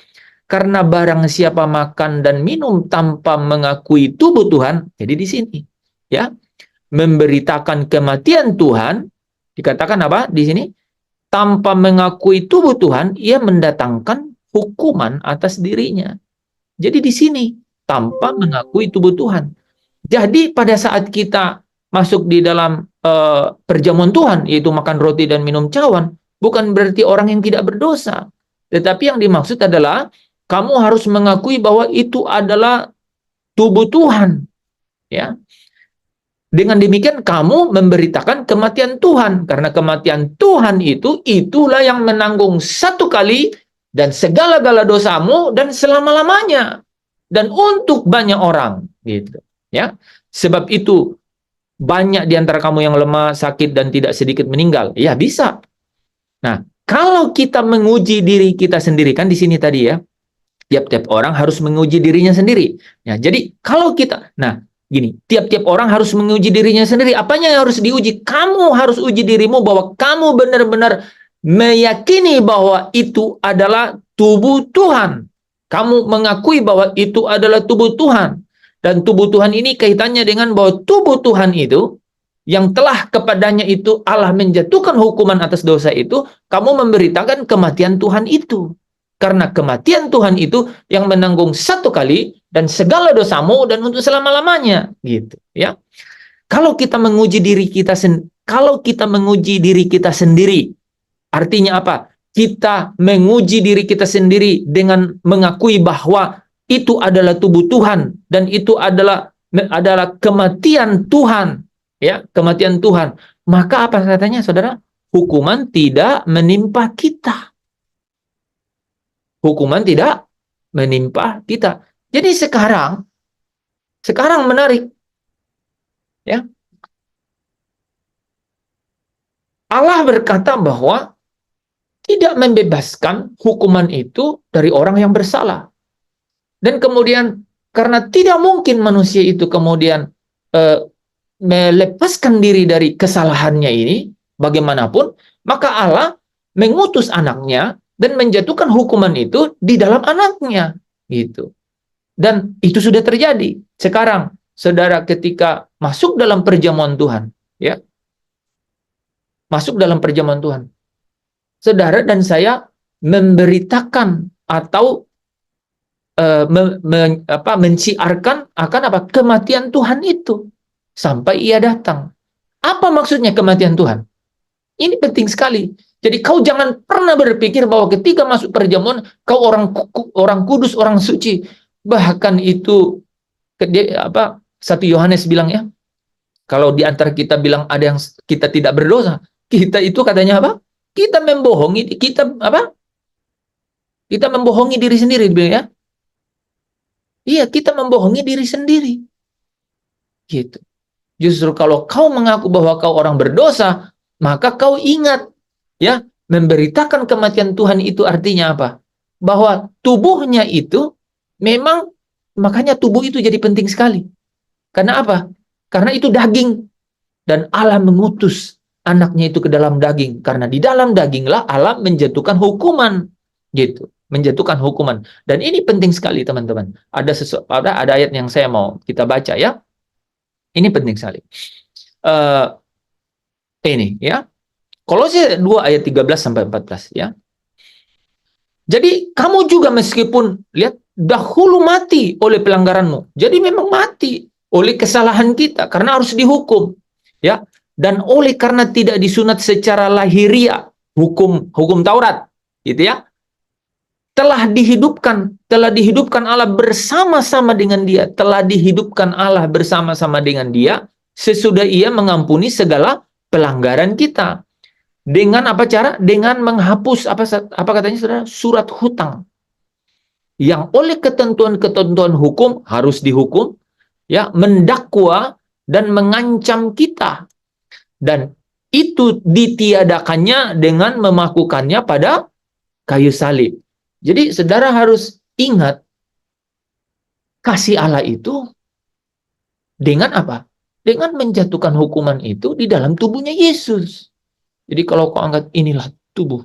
Karena barang siapa makan dan minum tanpa mengakui tubuh Tuhan, jadi di sini, ya, memberitakan kematian Tuhan, dikatakan apa di sini? Tanpa mengakui tubuh Tuhan, ia mendatangkan hukuman atas dirinya. Jadi di sini, tanpa mengakui tubuh Tuhan. Jadi pada saat kita masuk di dalam perjamuan Tuhan, yaitu makan roti dan minum cawan, bukan berarti orang yang tidak berdosa. Tetapi yang dimaksud adalah, kamu harus mengakui bahwa itu adalah tubuh Tuhan. Ya. Dengan demikian kamu memberitakan kematian Tuhan, karena kematian Tuhan itulah yang menanggung satu kali dan segala-gala dosamu dan selama-lamanya dan untuk banyak orang, gitu ya. Sebab itu banyak di antara kamu yang lemah, sakit dan tidak sedikit meninggal. Ya, bisa. Nah, kalau kita menguji diri kita sendiri, kan di sini tadi ya, tiap-tiap orang harus menguji dirinya sendiri. Ya, jadi kalau kita, nah gini, tiap-tiap orang harus menguji dirinya sendiri. Apanya yang harus diuji? Kamu harus uji dirimu bahwa kamu benar-benar meyakini bahwa itu adalah tubuh Tuhan. Kamu mengakui bahwa itu adalah tubuh Tuhan. Dan tubuh Tuhan ini kaitannya dengan bahwa tubuh Tuhan itu, yang telah kepadanya itu Allah menjatuhkan hukuman atas dosa itu, kamu memberitakan kematian Tuhan itu. Karena kematian Tuhan itu yang menanggung satu kali dan segala dosamu dan untuk selama-lamanya, gitu ya. Kalau kita menguji diri kita sendiri, artinya apa? Kita menguji diri kita sendiri dengan mengakui bahwa itu adalah tubuh Tuhan dan itu adalah kematian Tuhan, ya, kematian Tuhan. Maka apa katanya, Saudara? Hukuman tidak menimpa kita. Hukuman tidak menimpa kita. Jadi sekarang menarik, ya. Allah berkata bahwa tidak membebaskan hukuman itu dari orang yang bersalah. Dan kemudian karena tidak mungkin manusia itu kemudian melepaskan diri dari kesalahannya ini, bagaimanapun, maka Allah mengutus anaknya dan menjatuhkan hukuman itu di dalam anaknya, gitu. Dan itu sudah terjadi. Sekarang, Saudara, ketika masuk dalam perjamuan Tuhan, ya, masuk dalam perjamuan Tuhan, Saudara dan saya memberitakan atau menciarkan akan apa? Kematian Tuhan itu sampai Ia datang. Apa maksudnya kematian Tuhan? Ini penting sekali. Jadi kau jangan pernah berpikir bahwa ketika masuk perjamuan kau orang kudus, orang suci. Bahkan itu 1 Yohanes bilang, ya, kalau di antara kita bilang ada yang kita tidak berdosa, kita itu katanya apa? Kita membohongi, kita membohongi diri sendiri, ya. Iya, kita membohongi diri sendiri. Gitu. Justru kalau kau mengaku bahwa kau orang berdosa, maka kau ingat, ya, memberitakan kematian Tuhan itu artinya apa? Bahwa tubuhnya itu memang, makanya tubuh itu jadi penting sekali. Karena apa? Karena itu daging. Dan Allah mengutus anaknya itu ke dalam daging. Karena di dalam daginglah Allah menjatuhkan hukuman. Gitu. Menjatuhkan hukuman. Dan ini penting sekali, teman-teman. Ada ayat yang saya mau kita baca, ya. Ini penting sekali. Ini, ya. Kolose 2 ayat 13-14, ya. Jadi kamu juga meskipun, lihat, dahulu mati oleh pelanggaranmu. Jadi memang mati oleh kesalahan kita karena harus dihukum, ya. Dan oleh karena tidak disunat secara lahiriah, hukum Taurat, gitu ya. Telah dihidupkan Allah bersama-sama dengan Dia, telah dihidupkan Allah bersama-sama dengan Dia sesudah Ia mengampuni segala pelanggaran kita. Dengan apa cara? Dengan menghapus apa katanya, Saudara? Surat hutang. Yang oleh ketentuan-ketentuan hukum harus dihukum, ya, mendakwa dan mengancam kita. Dan itu ditiadakannya dengan memakukannya pada kayu salib. Jadi saudara harus ingat, kasih Allah itu dengan apa? Dengan menjatuhkan hukuman itu di dalam tubuhnya Yesus. Jadi kalau kau anggap inilah tubuh,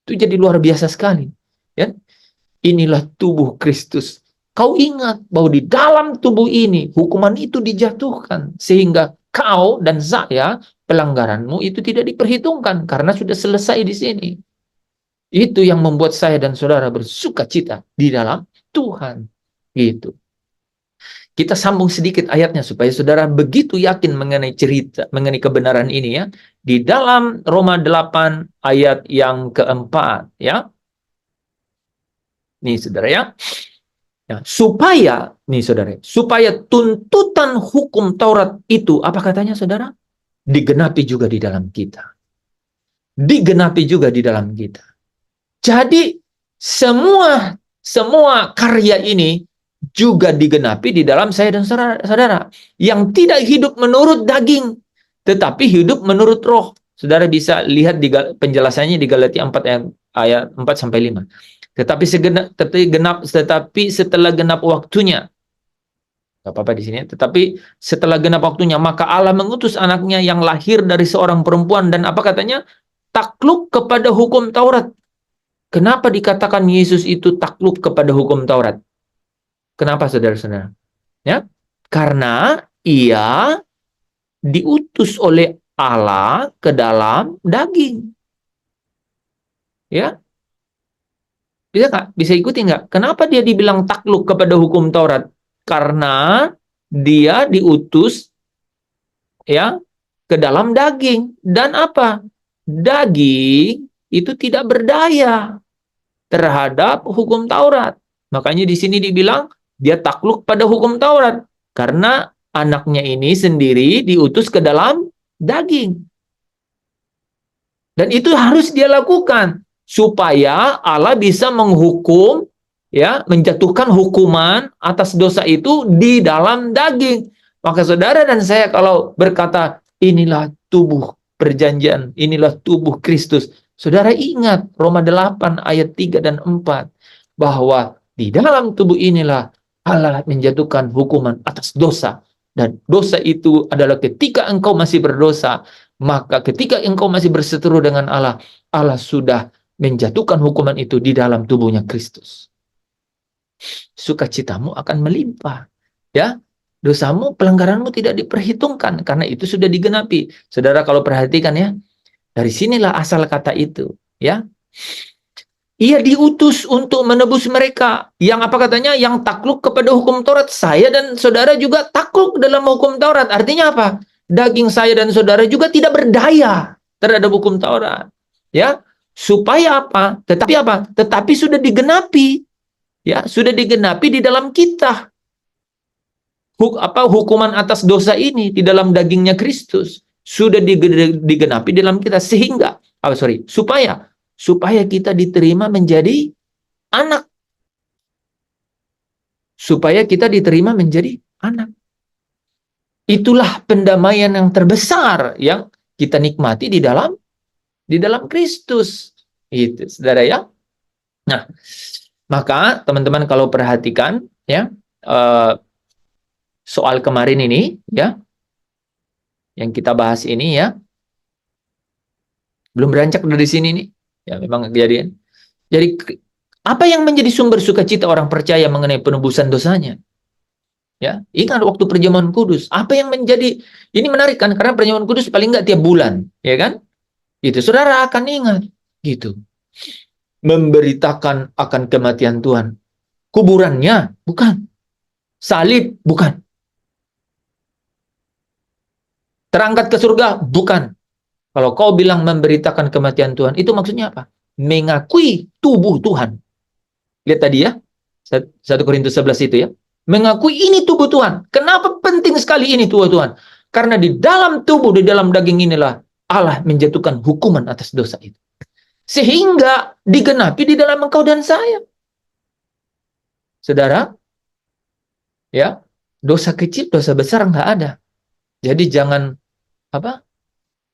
itu jadi luar biasa sekali, ya. Inilah tubuh Kristus. Kau ingat bahwa di dalam tubuh ini hukuman itu dijatuhkan sehingga kau dan saya, pelanggaranmu itu tidak diperhitungkan karena sudah selesai di sini. Itu yang membuat saya dan saudara bersuka cita di dalam Tuhan. Gitu. Kita sambung sedikit ayatnya supaya saudara begitu yakin mengenai cerita, mengenai kebenaran ini, ya. Di dalam Roma 8 ayat yang keempat, ya. Nih saudara, ya. Ya, supaya, nih saudara, supaya tuntutan hukum Taurat itu, apa katanya saudara? Digenapi juga di dalam kita. Digenapi juga di dalam kita. Jadi, semua karya ini juga digenapi di dalam saya dan saudara. Yang tidak hidup menurut daging, tetapi hidup menurut roh. Saudara bisa lihat di penjelasannya di Galatia 4 ayat 4-5. Tetapi setelah genap waktunya, nggak apa-apa di sini. Tetapi setelah genap waktunya, maka Allah mengutus anaknya yang lahir dari seorang perempuan dan apa katanya? Takluk kepada hukum Taurat. Kenapa dikatakan Yesus itu takluk kepada hukum Taurat? Kenapa saudara-saudara? Ya, karena ia diutus oleh Allah ke dalam daging. Ya, bisa nggak? Bisa ikuti nggak? Kenapa dia dibilang takluk kepada hukum Taurat? Karena dia diutus ya ke dalam daging. Dan apa? Daging itu tidak berdaya terhadap hukum Taurat. Makanya di sini dibilang dia takluk pada hukum Taurat. Karena anaknya ini sendiri diutus ke dalam daging. Dan itu harus dia lakukan supaya Allah bisa menghukum, ya, menjatuhkan hukuman atas dosa itu di dalam daging. Maka saudara dan saya kalau berkata inilah tubuh perjanjian, inilah tubuh Kristus, saudara ingat Roma 8 ayat 3 dan 4 bahwa di dalam tubuh inilah Allah menjatuhkan hukuman atas dosa. Dan dosa itu adalah ketika engkau masih berdosa, maka ketika engkau masih berseteru dengan Allah, Allah sudah menjatuhkan hukuman itu di dalam tubuhnya Kristus. Sukacitamu akan melimpah. Ya, dosamu, pelanggaranmu tidak diperhitungkan karena itu sudah digenapi. Saudara kalau perhatikan ya, dari sinilah asal kata itu. Ya, ia diutus untuk menebus mereka. Yang apa katanya? Yang takluk kepada hukum Taurat. Saya dan saudara juga takluk dalam hukum Taurat. Artinya apa? Daging saya dan saudara juga tidak berdaya terhadap hukum Taurat. Ya, supaya apa? Tetapi apa? Tetapi sudah digenapi. Ya, sudah digenapi di dalam kita. Hukuman atas dosa ini di dalam dagingnya Kristus sudah digenapi di dalam kita sehingga supaya kita diterima menjadi anak. Supaya kita diterima menjadi anak. Itulah pendamaian yang terbesar yang kita nikmati di dalam Kristus. Itu, saudara ya. Nah, maka teman-teman kalau perhatikan ya, soal kemarin ini ya, yang kita bahas ini ya, belum beranjak dari sini nih. Ya, memang kejadian. Jadi apa yang menjadi sumber sukacita orang percaya mengenai penebusan dosanya? Ya, ingat waktu perjamuan kudus. Apa yang menjadi, ini menarik kan? Karena perjamuan kudus paling nggak tiap bulan, ya kan? Itu saudara akan ingat, gitu. Memberitakan akan kematian Tuhan. Kuburannya, bukan. Salib, bukan. Terangkat ke surga, bukan. Kalau kau bilang memberitakan kematian Tuhan, itu maksudnya apa? Mengakui tubuh Tuhan. Lihat tadi ya, 1 Korintus 11 itu ya. Mengakui ini tubuh Tuhan. Kenapa penting sekali ini tubuh Tuhan? Karena di dalam tubuh, di dalam daging inilah Allah menjatuhkan hukuman atas dosa itu. Sehingga digenapi di dalam engkau dan saya. Saudara, ya, dosa kecil, dosa besar nggak ada. Jadi jangan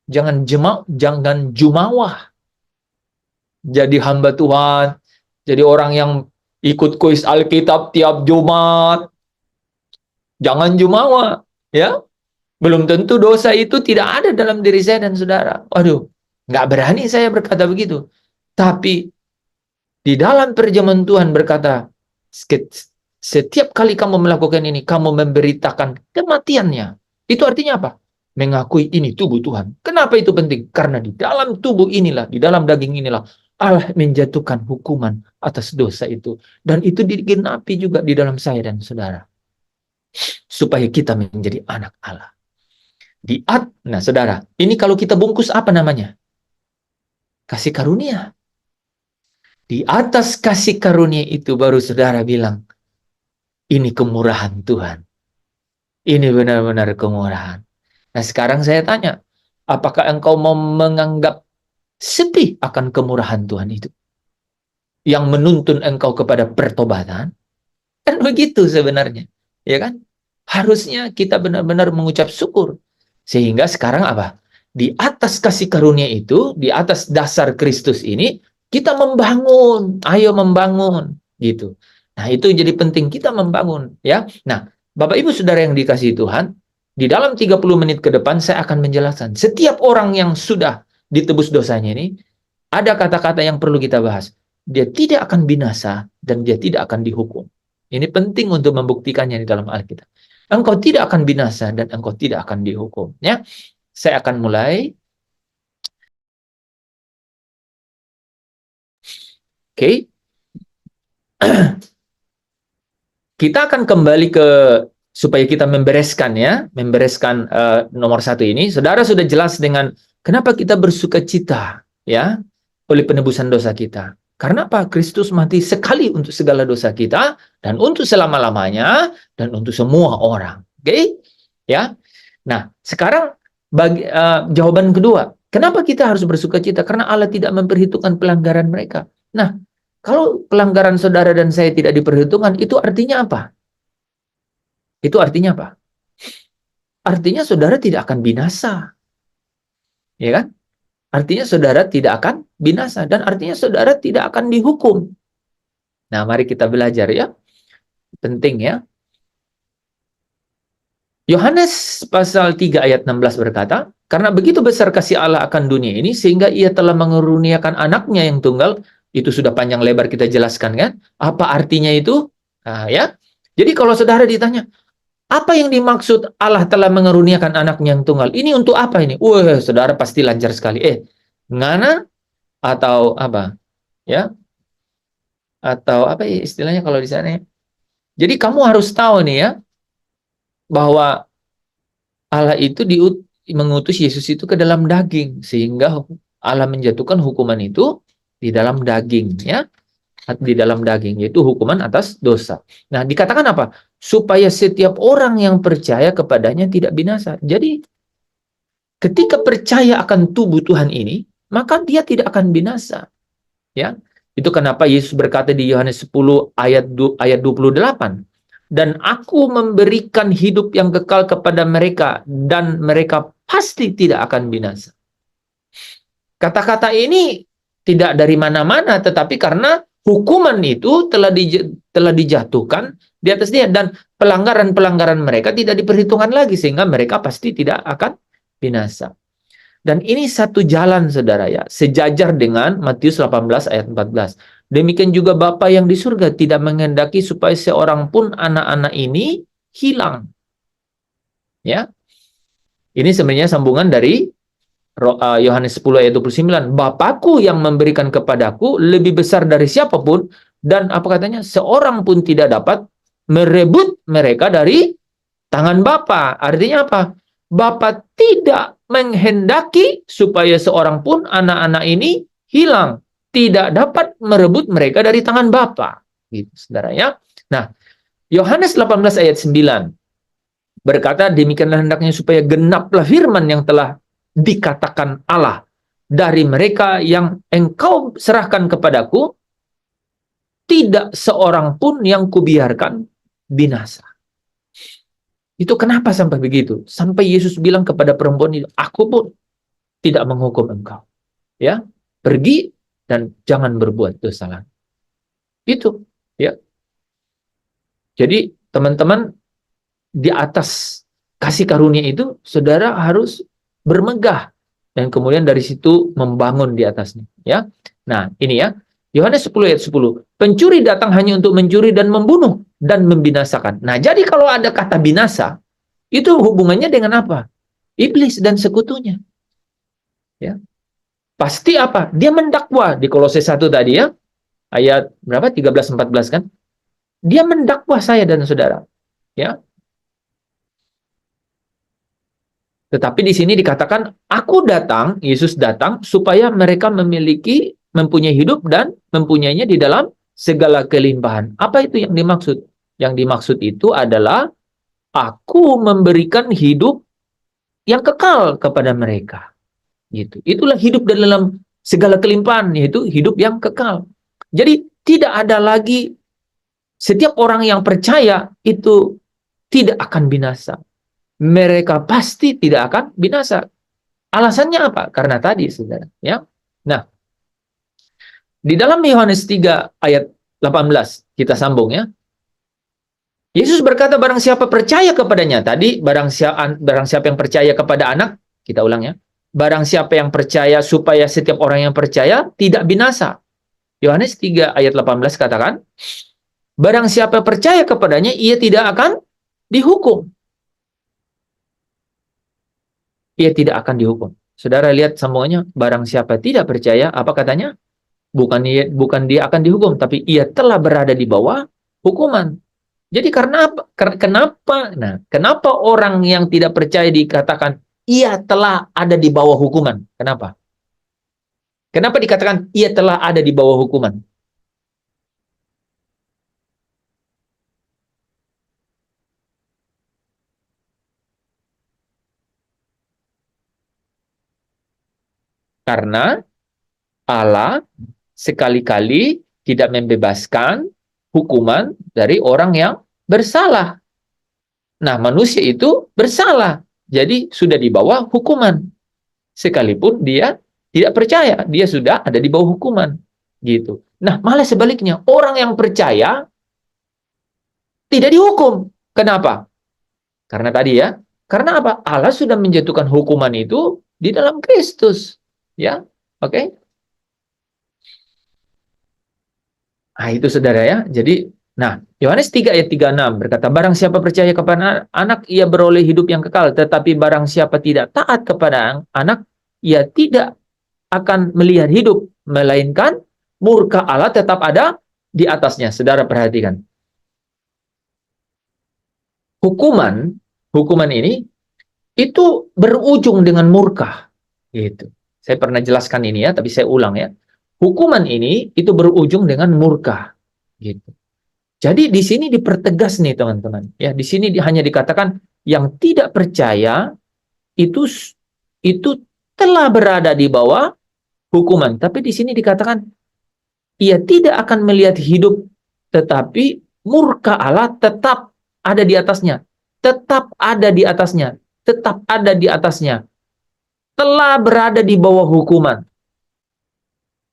jangan jumawah. Jadi hamba Tuhan, jadi orang yang ikut kuis Alkitab tiap Jumat. Jangan jumawa, ya. Belum tentu dosa itu tidak ada dalam diri saya dan saudara. Waduh, nggak berani saya berkata begitu. Tapi di dalam perjamuan Tuhan berkata, setiap kali kamu melakukan ini, kamu memberitakan kematiannya. Itu artinya apa? Mengakui ini tubuh Tuhan. Kenapa itu penting? Karena di dalam tubuh inilah, di dalam daging inilah, Allah menjatuhkan hukuman atas dosa itu. Dan itu digenapi juga di dalam saya dan saudara. Supaya kita menjadi anak Allah. Nah saudara, ini kalau kita bungkus apa namanya? Kasih karunia. Di atas kasih karunia itu baru saudara bilang, Ini kemurahan Tuhan. Ini benar-benar kemurahan. Nah, sekarang saya tanya, apakah engkau mau menganggap sedih akan kemurahan Tuhan itu? Yang menuntun engkau kepada pertobatan? Kan begitu sebenarnya. Ya kan? Harusnya kita benar-benar mengucap syukur. Sehingga sekarang apa? Di atas kasih karunia itu, di atas dasar Kristus ini, kita membangun. Ayo membangun. Gitu. Nah, itu jadi penting kita membangun. Ya. Nah, Bapak Ibu Saudara yang dikasihi Tuhan, di dalam 30 menit ke depan saya akan menjelaskan. Setiap orang yang sudah ditebus dosanya ini, ada kata-kata yang perlu kita bahas. Dia tidak akan binasa dan dia tidak akan dihukum. Ini penting untuk membuktikannya di dalam Alkitab. Engkau tidak akan binasa dan engkau tidak akan dihukum. Ya, saya akan mulai. Oke. Kita akan kembali ke supaya kita membereskan ya, membereskan nomor 1 ini. Saudara sudah jelas dengan kenapa kita bersuka cita ya oleh penebusan dosa kita. Karena apa? Kristus mati sekali untuk segala dosa kita dan untuk selama-lamanya dan untuk semua orang. Oke? Ya. Nah, sekarang jawaban kedua. Kenapa kita harus bersuka cita? Karena Allah tidak memperhitungkan pelanggaran mereka. Nah, kalau pelanggaran saudara dan saya tidak diperhitungkan, itu artinya apa? Itu artinya apa? Artinya saudara tidak akan binasa. Ya kan? Artinya saudara tidak akan binasa dan artinya saudara tidak akan dihukum. Nah, mari kita belajar ya. Penting ya. Yohanes pasal 3 ayat 16 berkata, karena begitu besar kasih Allah akan dunia ini sehingga ia telah mengaruniakan anaknya yang tunggal. Itu sudah panjang lebar kita jelaskan kan? Apa artinya itu? Nah, ya. Jadi kalau saudara ditanya, apa yang dimaksud Allah telah mengaruniakan anaknya yang tunggal? Ini untuk apa ini? Wah, saudara pasti lancar sekali. Ngana atau apa? Ya? Atau apa ya istilahnya kalau di sana? Jadi kamu harus tahu nih ya, bahwa Allah itu mengutus Yesus itu ke dalam daging. Sehingga Allah menjatuhkan hukuman itu di dalam daging. Ya. Di dalam daging, yaitu hukuman atas dosa. Nah, dikatakan apa? Supaya setiap orang yang percaya kepadanya tidak binasa. Jadi, ketika percaya akan tubuh Tuhan ini, maka dia tidak akan binasa. Ya, itu kenapa Yesus berkata di Yohanes 10 ayat 28, dan aku memberikan hidup yang kekal kepada mereka, dan mereka pasti tidak akan binasa. Kata-kata ini tidak dari mana-mana, tetapi karena hukuman itu telah dijatuhkan di atas dia dan pelanggaran-pelanggaran mereka tidak diperhitungkan lagi sehingga mereka pasti tidak akan binasa. Dan ini satu jalan saudara ya, sejajar dengan Matius 18 ayat 14. Demikian juga Bapa yang di surga tidak menghendaki supaya seorang pun anak-anak ini hilang. Ya. Ini sebenarnya sambungan dari Yohanes 10 ayat 29, Bapakku yang memberikan kepadaku lebih besar dari siapapun, dan apa katanya, seorang pun tidak dapat merebut mereka dari tangan Bapa. Artinya apa? Bapa tidak menghendaki supaya seorang pun anak-anak ini hilang, tidak dapat merebut mereka dari tangan Bapa. Gitu, saudara ya. Nah, Yohanes 18 ayat 9 berkata, demikianlah hendaknya supaya genaplah firman yang telah dikatakan Allah, dari mereka yang engkau serahkan kepadaku, tidak seorang pun yang kubiarkan binasa. Itu kenapa sampai begitu? Sampai Yesus bilang kepada perempuan itu, aku pun tidak menghukum engkau. Ya, pergi dan jangan berbuat dosa lagi. Itu, ya. Jadi, teman-teman, di atas kasih karunia itu, saudara harus bermegah dan kemudian dari situ membangun di atasnya, ya. Nah, ini ya. Yohanes 10 ayat 10. Pencuri datang hanya untuk mencuri dan membunuh dan membinasakan. Nah, jadi kalau ada kata binasa, itu hubungannya dengan apa? Iblis dan sekutunya. Ya. Pasti apa? Dia mendakwa di Kolose 1 tadi ya. Ayat berapa? 13-14 kan? Dia mendakwa saya dan saudara. Ya. Tetapi di sini dikatakan, aku datang, Yesus datang, supaya mereka mempunyai hidup dan mempunyainya di dalam segala kelimpahan. Apa itu yang dimaksud? Yang dimaksud itu adalah aku memberikan hidup yang kekal kepada mereka. Gitu. Itulah hidup dalam segala kelimpahan, yaitu hidup yang kekal. Jadi tidak ada lagi, setiap orang yang percaya itu tidak akan binasa. Mereka pasti tidak akan binasa. Alasannya apa? Karena tadi, saudara. Ya. Nah, di dalam Yohanes 3 ayat 18, kita sambung ya. Yesus berkata, barang siapa percaya kepadanya, tadi barang siapa yang percaya kepada anak, kita ulang ya, barang siapa yang percaya, supaya setiap orang yang percaya tidak binasa. Yohanes 3 ayat 18 katakan, barang siapa percaya kepadanya, ia tidak akan dihukum. Ia tidak akan dihukum. Saudara lihat sambungannya, barang siapa tidak percaya, apa katanya? Bukan dia akan dihukum, tapi ia telah berada di bawah hukuman. Jadi karena apa? Kenapa? Nah, kenapa orang yang tidak percaya dikatakan ia telah ada di bawah hukuman? Kenapa? Kenapa dikatakan ia telah ada di bawah hukuman? Karena Allah sekali-kali tidak membebaskan hukuman dari orang yang bersalah. Nah, manusia itu bersalah. Jadi sudah di bawah hukuman. Sekalipun dia tidak percaya, dia sudah ada di bawah hukuman. Gitu. Nah, malah sebaliknya, orang yang percaya tidak dihukum. Kenapa? Karena tadi ya, karena apa? Allah sudah menjatuhkan hukuman itu di dalam Kristus. Ya, oke? Nah, itu saudara ya. Jadi, nah, Yohanes 3 ayat 36 berkata, barang siapa percaya kepada anak, ia beroleh hidup yang kekal. Tetapi barang siapa tidak taat kepada anak, ia tidak akan melihat hidup, melainkan murka Allah tetap ada di atasnya. Saudara perhatikan. Hukuman ini itu berujung dengan murka. Gitu. Saya pernah jelaskan ini ya, tapi saya ulang ya. Hukuman ini itu berujung dengan murka. Gitu. Jadi di sini dipertegas nih teman-teman. Ya, di sini hanya dikatakan yang tidak percaya itu telah berada di bawah hukuman. Tapi di sini dikatakan ia tidak akan melihat hidup, tetapi murka Allah tetap ada di atasnya. Tetap ada di atasnya. Tetap ada di atasnya. Telah berada di bawah hukuman.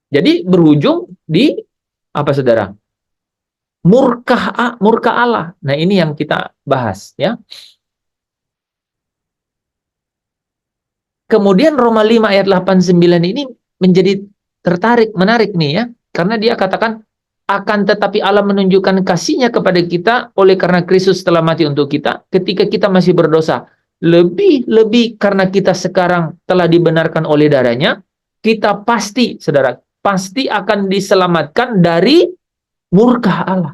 Jadi berujung di apa saudara? Murka Allah. Nah, ini yang kita bahas ya. Kemudian Roma 5 ayat 89 ini menjadi menarik nih ya. Karena dia katakan, akan tetapi Allah menunjukkan kasih-Nya kepada kita oleh karena Kristus telah mati untuk kita ketika kita masih berdosa. Lebih karena kita sekarang telah dibenarkan oleh darah-Nya, kita pasti, saudara, pasti akan diselamatkan dari murka Allah.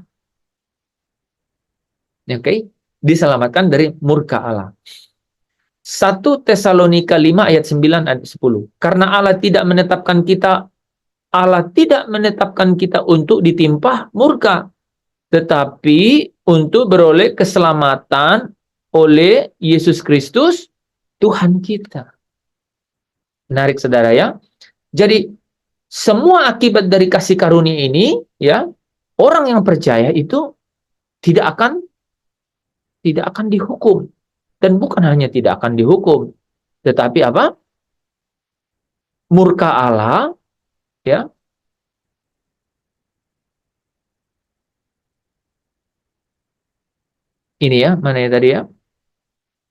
Oke, diselamatkan dari murka Allah. 1 Tesalonika 5 ayat 9 dan 10. Karena Allah tidak menetapkan kita untuk ditimpa murka, tetapi untuk beroleh keselamatan oleh Yesus Kristus Tuhan kita. Menarik saudara ya. Jadi semua akibat dari kasih karunia ini ya, orang yang percaya itu tidak akan dihukum. Dan bukan hanya tidak akan dihukum, tetapi apa? Murka Allah ya. Ini ya, mana ya tadi ya?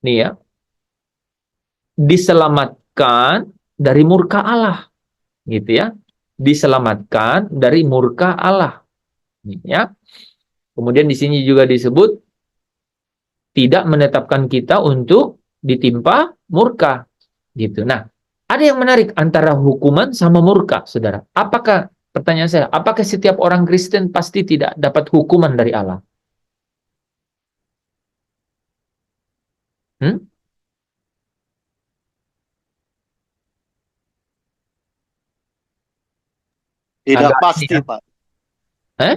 Ini ya. Diselamatkan dari murka Allah. Gitu ya. Diselamatkan dari murka Allah. Ini ya. Kemudian di sini juga disebut tidak menetapkan kita untuk ditimpa murka. Gitu. Nah, ada yang menarik antara hukuman sama murka, saudara. Pertanyaan saya, apakah setiap orang Kristen pasti tidak dapat hukuman dari Allah? Tidak Agak pasti, ya. Pak. Eh?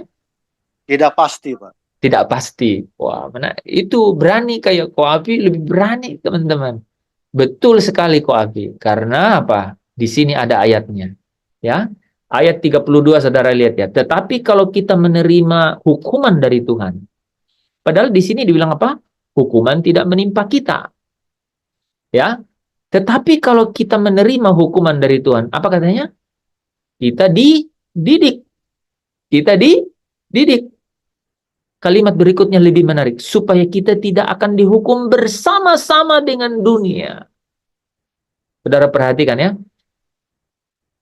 Tidak pasti, Pak. tidak pasti. Wah, mana itu berani kayak Koafi, lebih berani teman-teman. Betul sekali Koafi. Karena apa? Di sini ada ayatnya. Ya. Ayat 32 saudara lihat ya. Tetapi kalau kita menerima hukuman dari Tuhan. Padahal di sini dibilang apa? Hukuman tidak menimpa kita. Ya. Tetapi kalau kita menerima hukuman dari Tuhan, apa katanya? Kita dididik. Kita dididik. Kalimat berikutnya lebih menarik. Supaya kita tidak akan dihukum bersama-sama dengan dunia. Saudara perhatikan ya.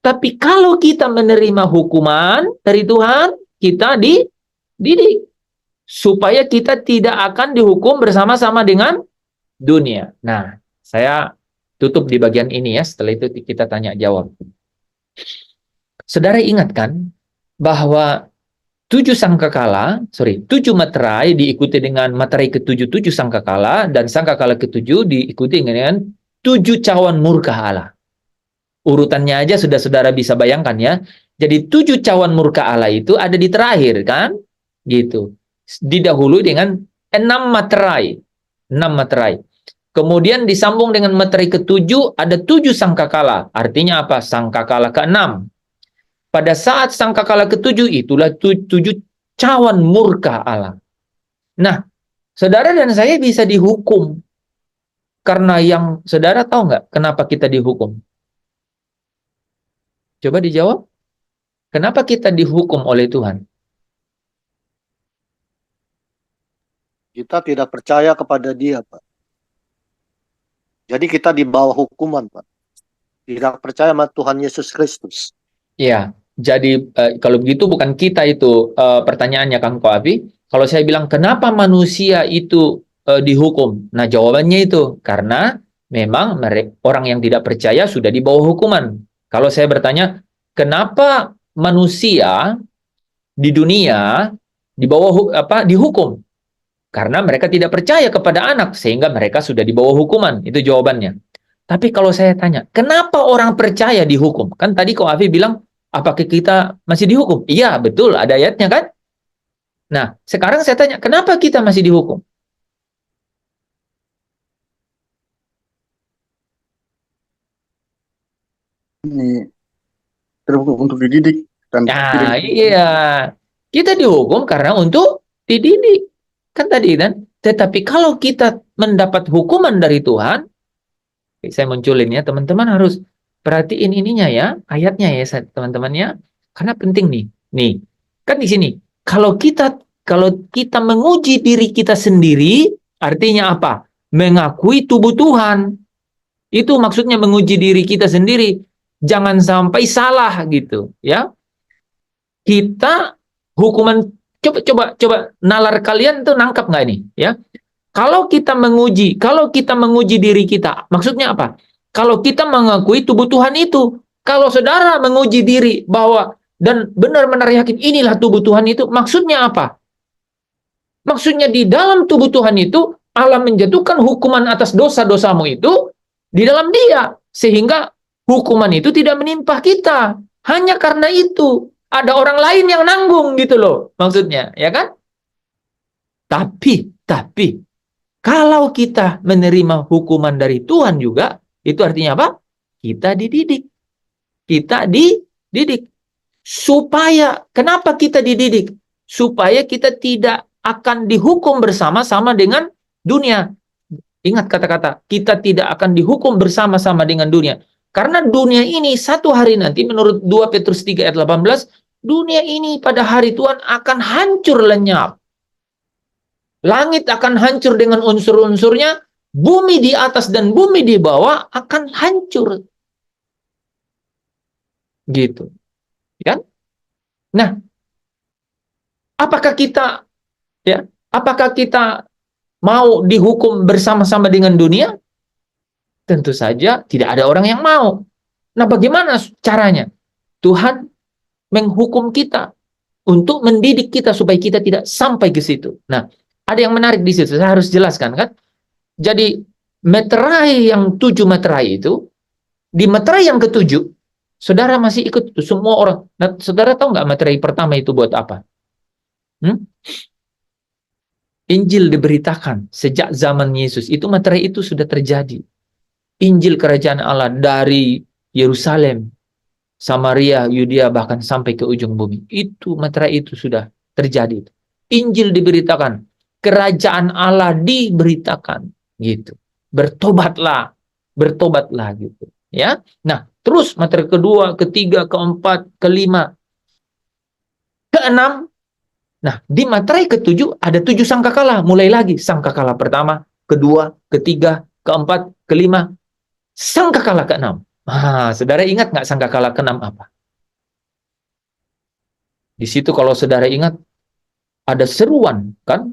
Tapi kalau kita menerima hukuman dari Tuhan, kita dididik. Supaya kita tidak akan dihukum bersama-sama dengan dunia. Nah, saya tutup di bagian ini ya. Setelah itu kita tanya jawab. Saudara ingatkan bahwa 7 materai diikuti dengan materai ke-7, 7 sangkakala, dan sangkakala ke-7 diikuti dengan 7 cawan murka Allah. Urutannya aja sudah saudara bisa bayangkan ya. Jadi 7 cawan murka Allah itu ada di terakhir kan? Gitu. Didahului dengan 6 materai. 6 materai. Kemudian disambung dengan materai ke-7 ada 7 sangkakala. Artinya apa? Sangkakala ke-6. Pada saat sangkakala ke-7 itulah 7 cawan murka Allah. Nah, saudara dan saya bisa dihukum. Karena yang saudara tahu nggak kenapa kita dihukum? Coba dijawab. Kenapa kita dihukum oleh Tuhan? Kita tidak percaya kepada Dia, Pak. Jadi kita di bawah hukuman, Pak. Tidak percaya sama Tuhan Yesus Kristus. Ya, jadi kalau begitu bukan kita itu pertanyaannya Kang Koafi. Kalau saya bilang kenapa manusia itu dihukum? Nah jawabannya itu karena memang orang yang tidak percaya sudah di bawah hukuman. Kalau saya bertanya kenapa manusia di dunia di bawah dihukum? Karena mereka tidak percaya kepada anak sehingga mereka sudah di bawah hukuman. Itu jawabannya. Tapi kalau saya tanya, kenapa orang percaya dihukum? Kan tadi Koafi bilang, apakah kita masih dihukum? Iya, betul, ada ayatnya kan? Nah, sekarang saya tanya, kenapa kita masih dihukum? Ini terhukum untuk dididik dan Nah, tidak. iya. Kita dihukum karena untuk dididik. Kan tadi kan? Tetapi kalau kita mendapat hukuman dari Tuhan, saya munculin ya, teman-teman harus perhatiin ininya ya, ayatnya ya, teman-teman ya. Karena penting nih. Nih, kan di sini. Kalau kita menguji diri kita sendiri, artinya apa? Mengakui tubuh Tuhan. Itu maksudnya menguji diri kita sendiri. Jangan sampai salah gitu, ya. Kita hukuman coba nalar kalian tuh nangkap nggak nih, ya? Kalau kita menguji diri kita, maksudnya apa? Kalau kita mengakui tubuh Tuhan itu, kalau saudara menguji diri bahwa dan benar-benar yakin inilah tubuh Tuhan itu, maksudnya apa? Maksudnya di dalam tubuh Tuhan itu Allah menjatuhkan hukuman atas dosa-dosamu itu di dalam Dia, sehingga hukuman itu tidak menimpa kita. Hanya karena itu ada orang lain yang nanggung gitu loh, maksudnya, ya kan? Tapi kalau kita menerima hukuman dari Tuhan juga, itu artinya apa? Kita dididik. Kita dididik. Supaya, kenapa kita dididik? Supaya kita tidak akan dihukum bersama-sama dengan dunia. Ingat kata-kata, kita tidak akan dihukum bersama-sama dengan dunia. Karena dunia ini satu hari nanti, menurut 2 Petrus 3 ayat 18, dunia ini pada hari Tuhan akan hancur lenyap. Langit akan hancur dengan unsur-unsurnya, bumi di atas dan bumi di bawah akan hancur. Gitu. Kan? Nah, apakah kita mau dihukum bersama-sama dengan dunia? Tentu saja tidak ada orang yang mau. Nah, bagaimana caranya? Tuhan menghukum kita untuk mendidik kita supaya kita tidak sampai ke situ. Nah, ada yang menarik di situ, saya harus jelaskan kan. Jadi meterai yang 7 meterai itu, di meterai yang ke-7, saudara masih ikut semua orang. Nah, saudara tahu nggak meterai pertama itu buat apa? Injil diberitakan sejak zaman Yesus. Itu materai itu sudah terjadi. Injil kerajaan Allah dari Yerusalem, Samaria, Yudea, bahkan sampai ke ujung bumi. Itu materai itu sudah terjadi. Injil diberitakan, kerajaan Allah diberitakan, gitu. Bertobatlah gitu, ya. Nah, terus materi kedua, ketiga, keempat, kelima, keenam. Nah, di materi ketujuh ada 7 sangkakala. Mulai lagi sangkakala pertama, kedua, ketiga, keempat, kelima, sangkakala keenam. Saudara ingat nggak sangkakala keenam apa? Di situ kalau saudara ingat ada seruan kan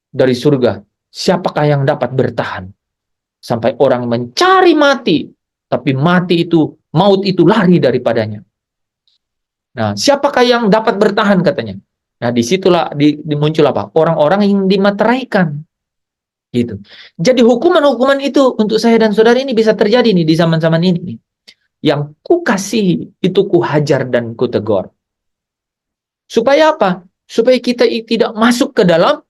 dari surga. Siapakah yang dapat bertahan? Sampai orang mencari mati, tapi maut itu lari daripadanya. Nah, siapakah yang dapat bertahan katanya? Nah, disitulah muncul apa? Orang-orang yang dimateraikan. Gitu. Jadi hukuman-hukuman itu untuk saya dan saudara ini bisa terjadi nih di zaman-zaman ini nih. Yang ku kasihi itu ku hajar dan ku tegur. Supaya apa? Supaya kita tidak masuk ke dalam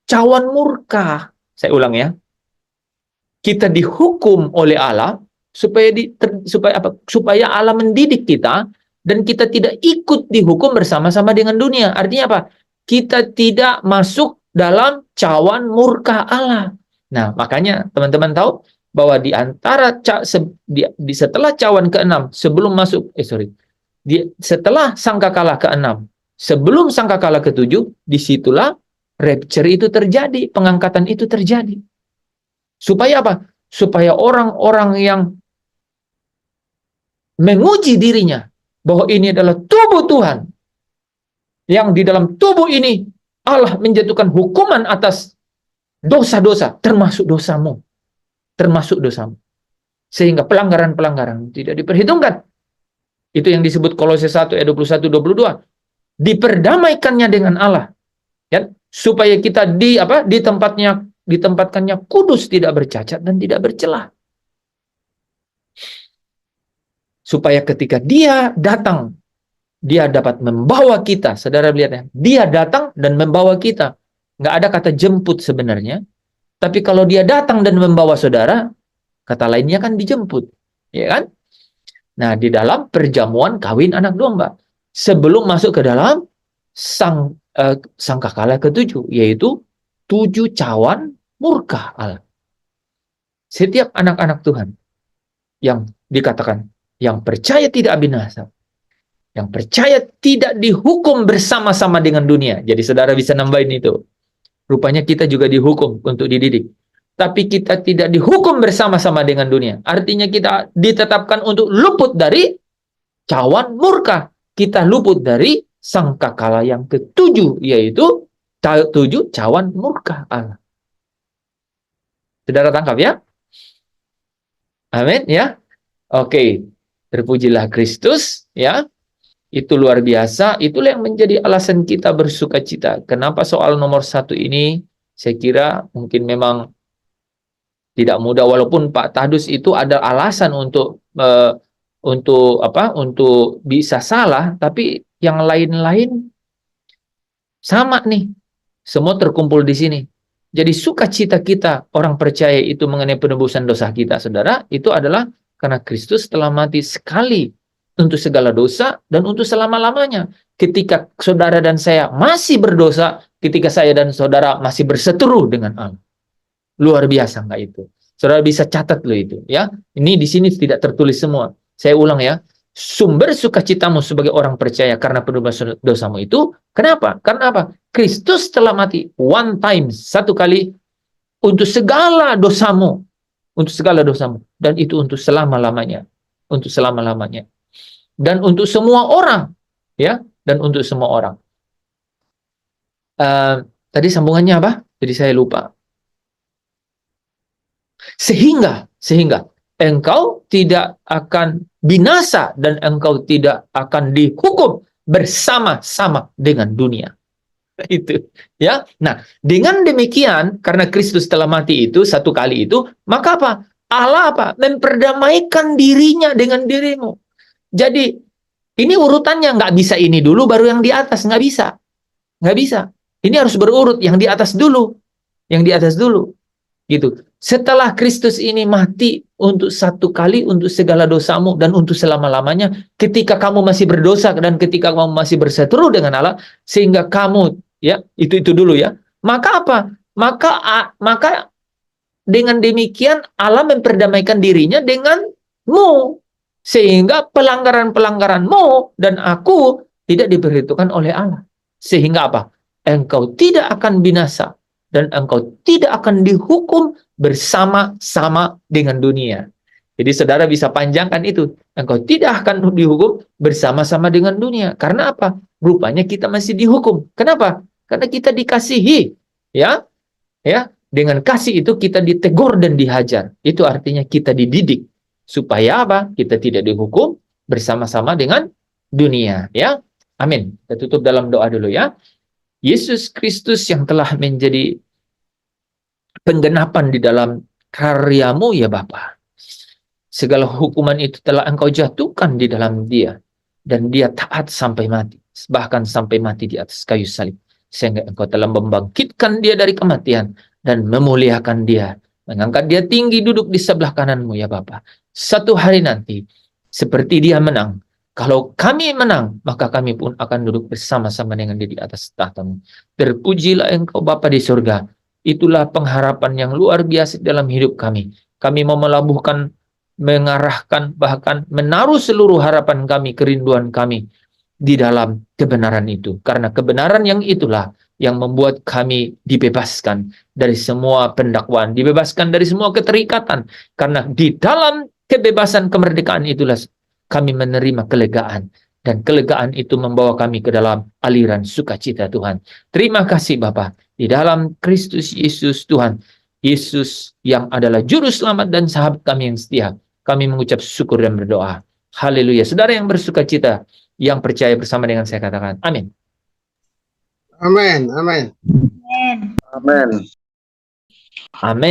cawan murka. Saya ulang ya. Kita dihukum oleh Allah supaya Allah mendidik kita dan kita tidak ikut dihukum bersama-sama dengan dunia. Artinya apa? Kita tidak masuk dalam cawan murka Allah. Nah, makanya teman-teman tahu bahwa di antara setelah cawan ke-6 sebelum masuk setelah sangkakala ke-6 sebelum sangkakala ke-7, disitulah rapture itu terjadi, pengangkatan itu terjadi. Supaya apa? Supaya orang-orang yang menguji dirinya bahwa ini adalah tubuh Tuhan, yang di dalam tubuh ini Allah menjatuhkan hukuman atas dosa-dosa, termasuk dosamu. Sehingga pelanggaran-pelanggaran tidak diperhitungkan. Itu yang disebut Kolose 1 ayat 21-22. Diperdamaikannya dengan Allah. Ya, supaya kita ditempatkannya kudus, tidak bercacat dan tidak bercelah. Supaya ketika dia datang, dia dapat membawa kita. Saudara lihat ya, dia datang dan membawa kita. Nggak ada kata jemput sebenarnya. Tapi kalau dia datang dan membawa saudara, kata lainnya kan dijemput. Ya kan? Nah, di dalam perjamuan kawin anak domba. Sebelum masuk ke dalam sangkakala ke-7, yaitu 7 cawan murka Allah. Setiap anak-anak Tuhan yang dikatakan, yang percaya tidak binasa, yang percaya tidak dihukum bersama-sama dengan dunia. Jadi saudara bisa nambahin itu. Rupanya kita juga dihukum untuk dididik. Tapi kita tidak dihukum bersama-sama dengan dunia. Artinya kita ditetapkan untuk luput dari cawan murka. Kita luput dari sangkakala yang ke-7, yaitu 7 cawan murka Allah. Saudara tangkap ya? Amin ya. Oke. Terpujilah Kristus ya. Itu luar biasa. Itulah yang menjadi alasan kita bersukacita. Kenapa soal nomor 1 ini saya kira mungkin memang tidak mudah, walaupun Pak Tahdus itu ada alasan untuk bisa salah, tapi yang lain-lain sama nih. Semua terkumpul di sini. Jadi sukacita kita orang percaya itu mengenai penebusan dosa kita, saudara, itu adalah karena Kristus telah mati sekali untuk segala dosa dan untuk selama-lamanya. Ketika saudara dan saya masih berdosa, ketika saya dan saudara masih berseteru dengan Allah. Luar biasa nggak itu? Saudara bisa catat loh itu, ya. Ini di sini tidak tertulis semua. Saya ulang ya. Sumber sukacitamu sebagai orang percaya karena penebusan dosamu itu, kenapa? Karena apa? Kristus telah mati one time, satu kali untuk segala dosamu, dan itu untuk selama-lamanya, dan untuk semua orang, ya, dan untuk semua orang. Tadi sambungannya apa? Jadi saya lupa. Sehingga engkau tidak akan binasa dan engkau tidak akan dihukum bersama-sama dengan dunia. Itu, ya. Nah, dengan demikian karena Kristus telah mati itu satu kali itu, maka apa? Allah apa? Memperdamaikan dirinya dengan dirimu. Jadi ini urutannya nggak bisa ini dulu baru yang di atas, nggak bisa. Ini harus berurut, yang di atas dulu. yang di atas dulu. Gitu. Setelah Kristus ini mati untuk satu kali untuk segala dosamu dan untuk selama-lamanya, ketika kamu masih berdosa dan ketika kamu masih berseteru dengan Allah, sehingga kamu ya itu dulu ya. Maka apa? Maka dengan demikian Allah memperdamaikan dirinya denganmu, sehingga pelanggaran-pelanggaranmu dan aku tidak diperhitungkan oleh Allah. Sehingga apa? Engkau tidak akan binasa dan engkau tidak akan dihukum bersama-sama dengan dunia. Jadi saudara bisa panjangkan itu. Engkau tidak akan dihukum bersama-sama dengan dunia. Karena apa? Rupanya kita masih dihukum. Kenapa? Karena kita dikasihi. Ya, dengan kasih itu kita ditegur dan dihajar. Itu artinya kita dididik. Supaya apa? Kita tidak dihukum bersama-sama dengan dunia. Ya, amin. Kita tutup dalam doa dulu ya. Yesus Kristus yang telah menjadi penggenapan di dalam karyamu ya Bapa. Segala hukuman itu telah engkau jatuhkan di dalam dia. Dan dia taat sampai mati. Bahkan sampai mati di atas kayu salib. Sehingga engkau telah membangkitkan dia dari kematian. Dan memuliakan dia. Mengangkat dia tinggi duduk di sebelah kananmu ya Bapa. Satu hari nanti, seperti dia menang. Kalau kami menang, maka kami pun akan duduk bersama-sama dengan dia di atas tahtamu. Terpujilah engkau Bapa di surga. Itulah pengharapan yang luar biasa dalam hidup kami. Kami mau melabuhkan, mengarahkan, bahkan menaruh seluruh harapan kami, kerinduan kami di dalam kebenaran itu. Karena kebenaran yang itulah yang membuat kami dibebaskan dari semua pendakwaan, dibebaskan dari semua keterikatan. Karena di dalam kebebasan kemerdekaan itulah kami menerima kelegaan. Dan kelegaan itu membawa kami ke dalam aliran sukacita Tuhan. Terima kasih Bapa. Di dalam Kristus Yesus Tuhan. Yesus yang adalah juru selamat dan sahabat kami yang setia. Kami mengucap syukur dan berdoa. Haleluya. Saudara yang bersukacita, yang percaya bersama dengan saya katakan. Amin. Amin. Amin. Amin. Amin.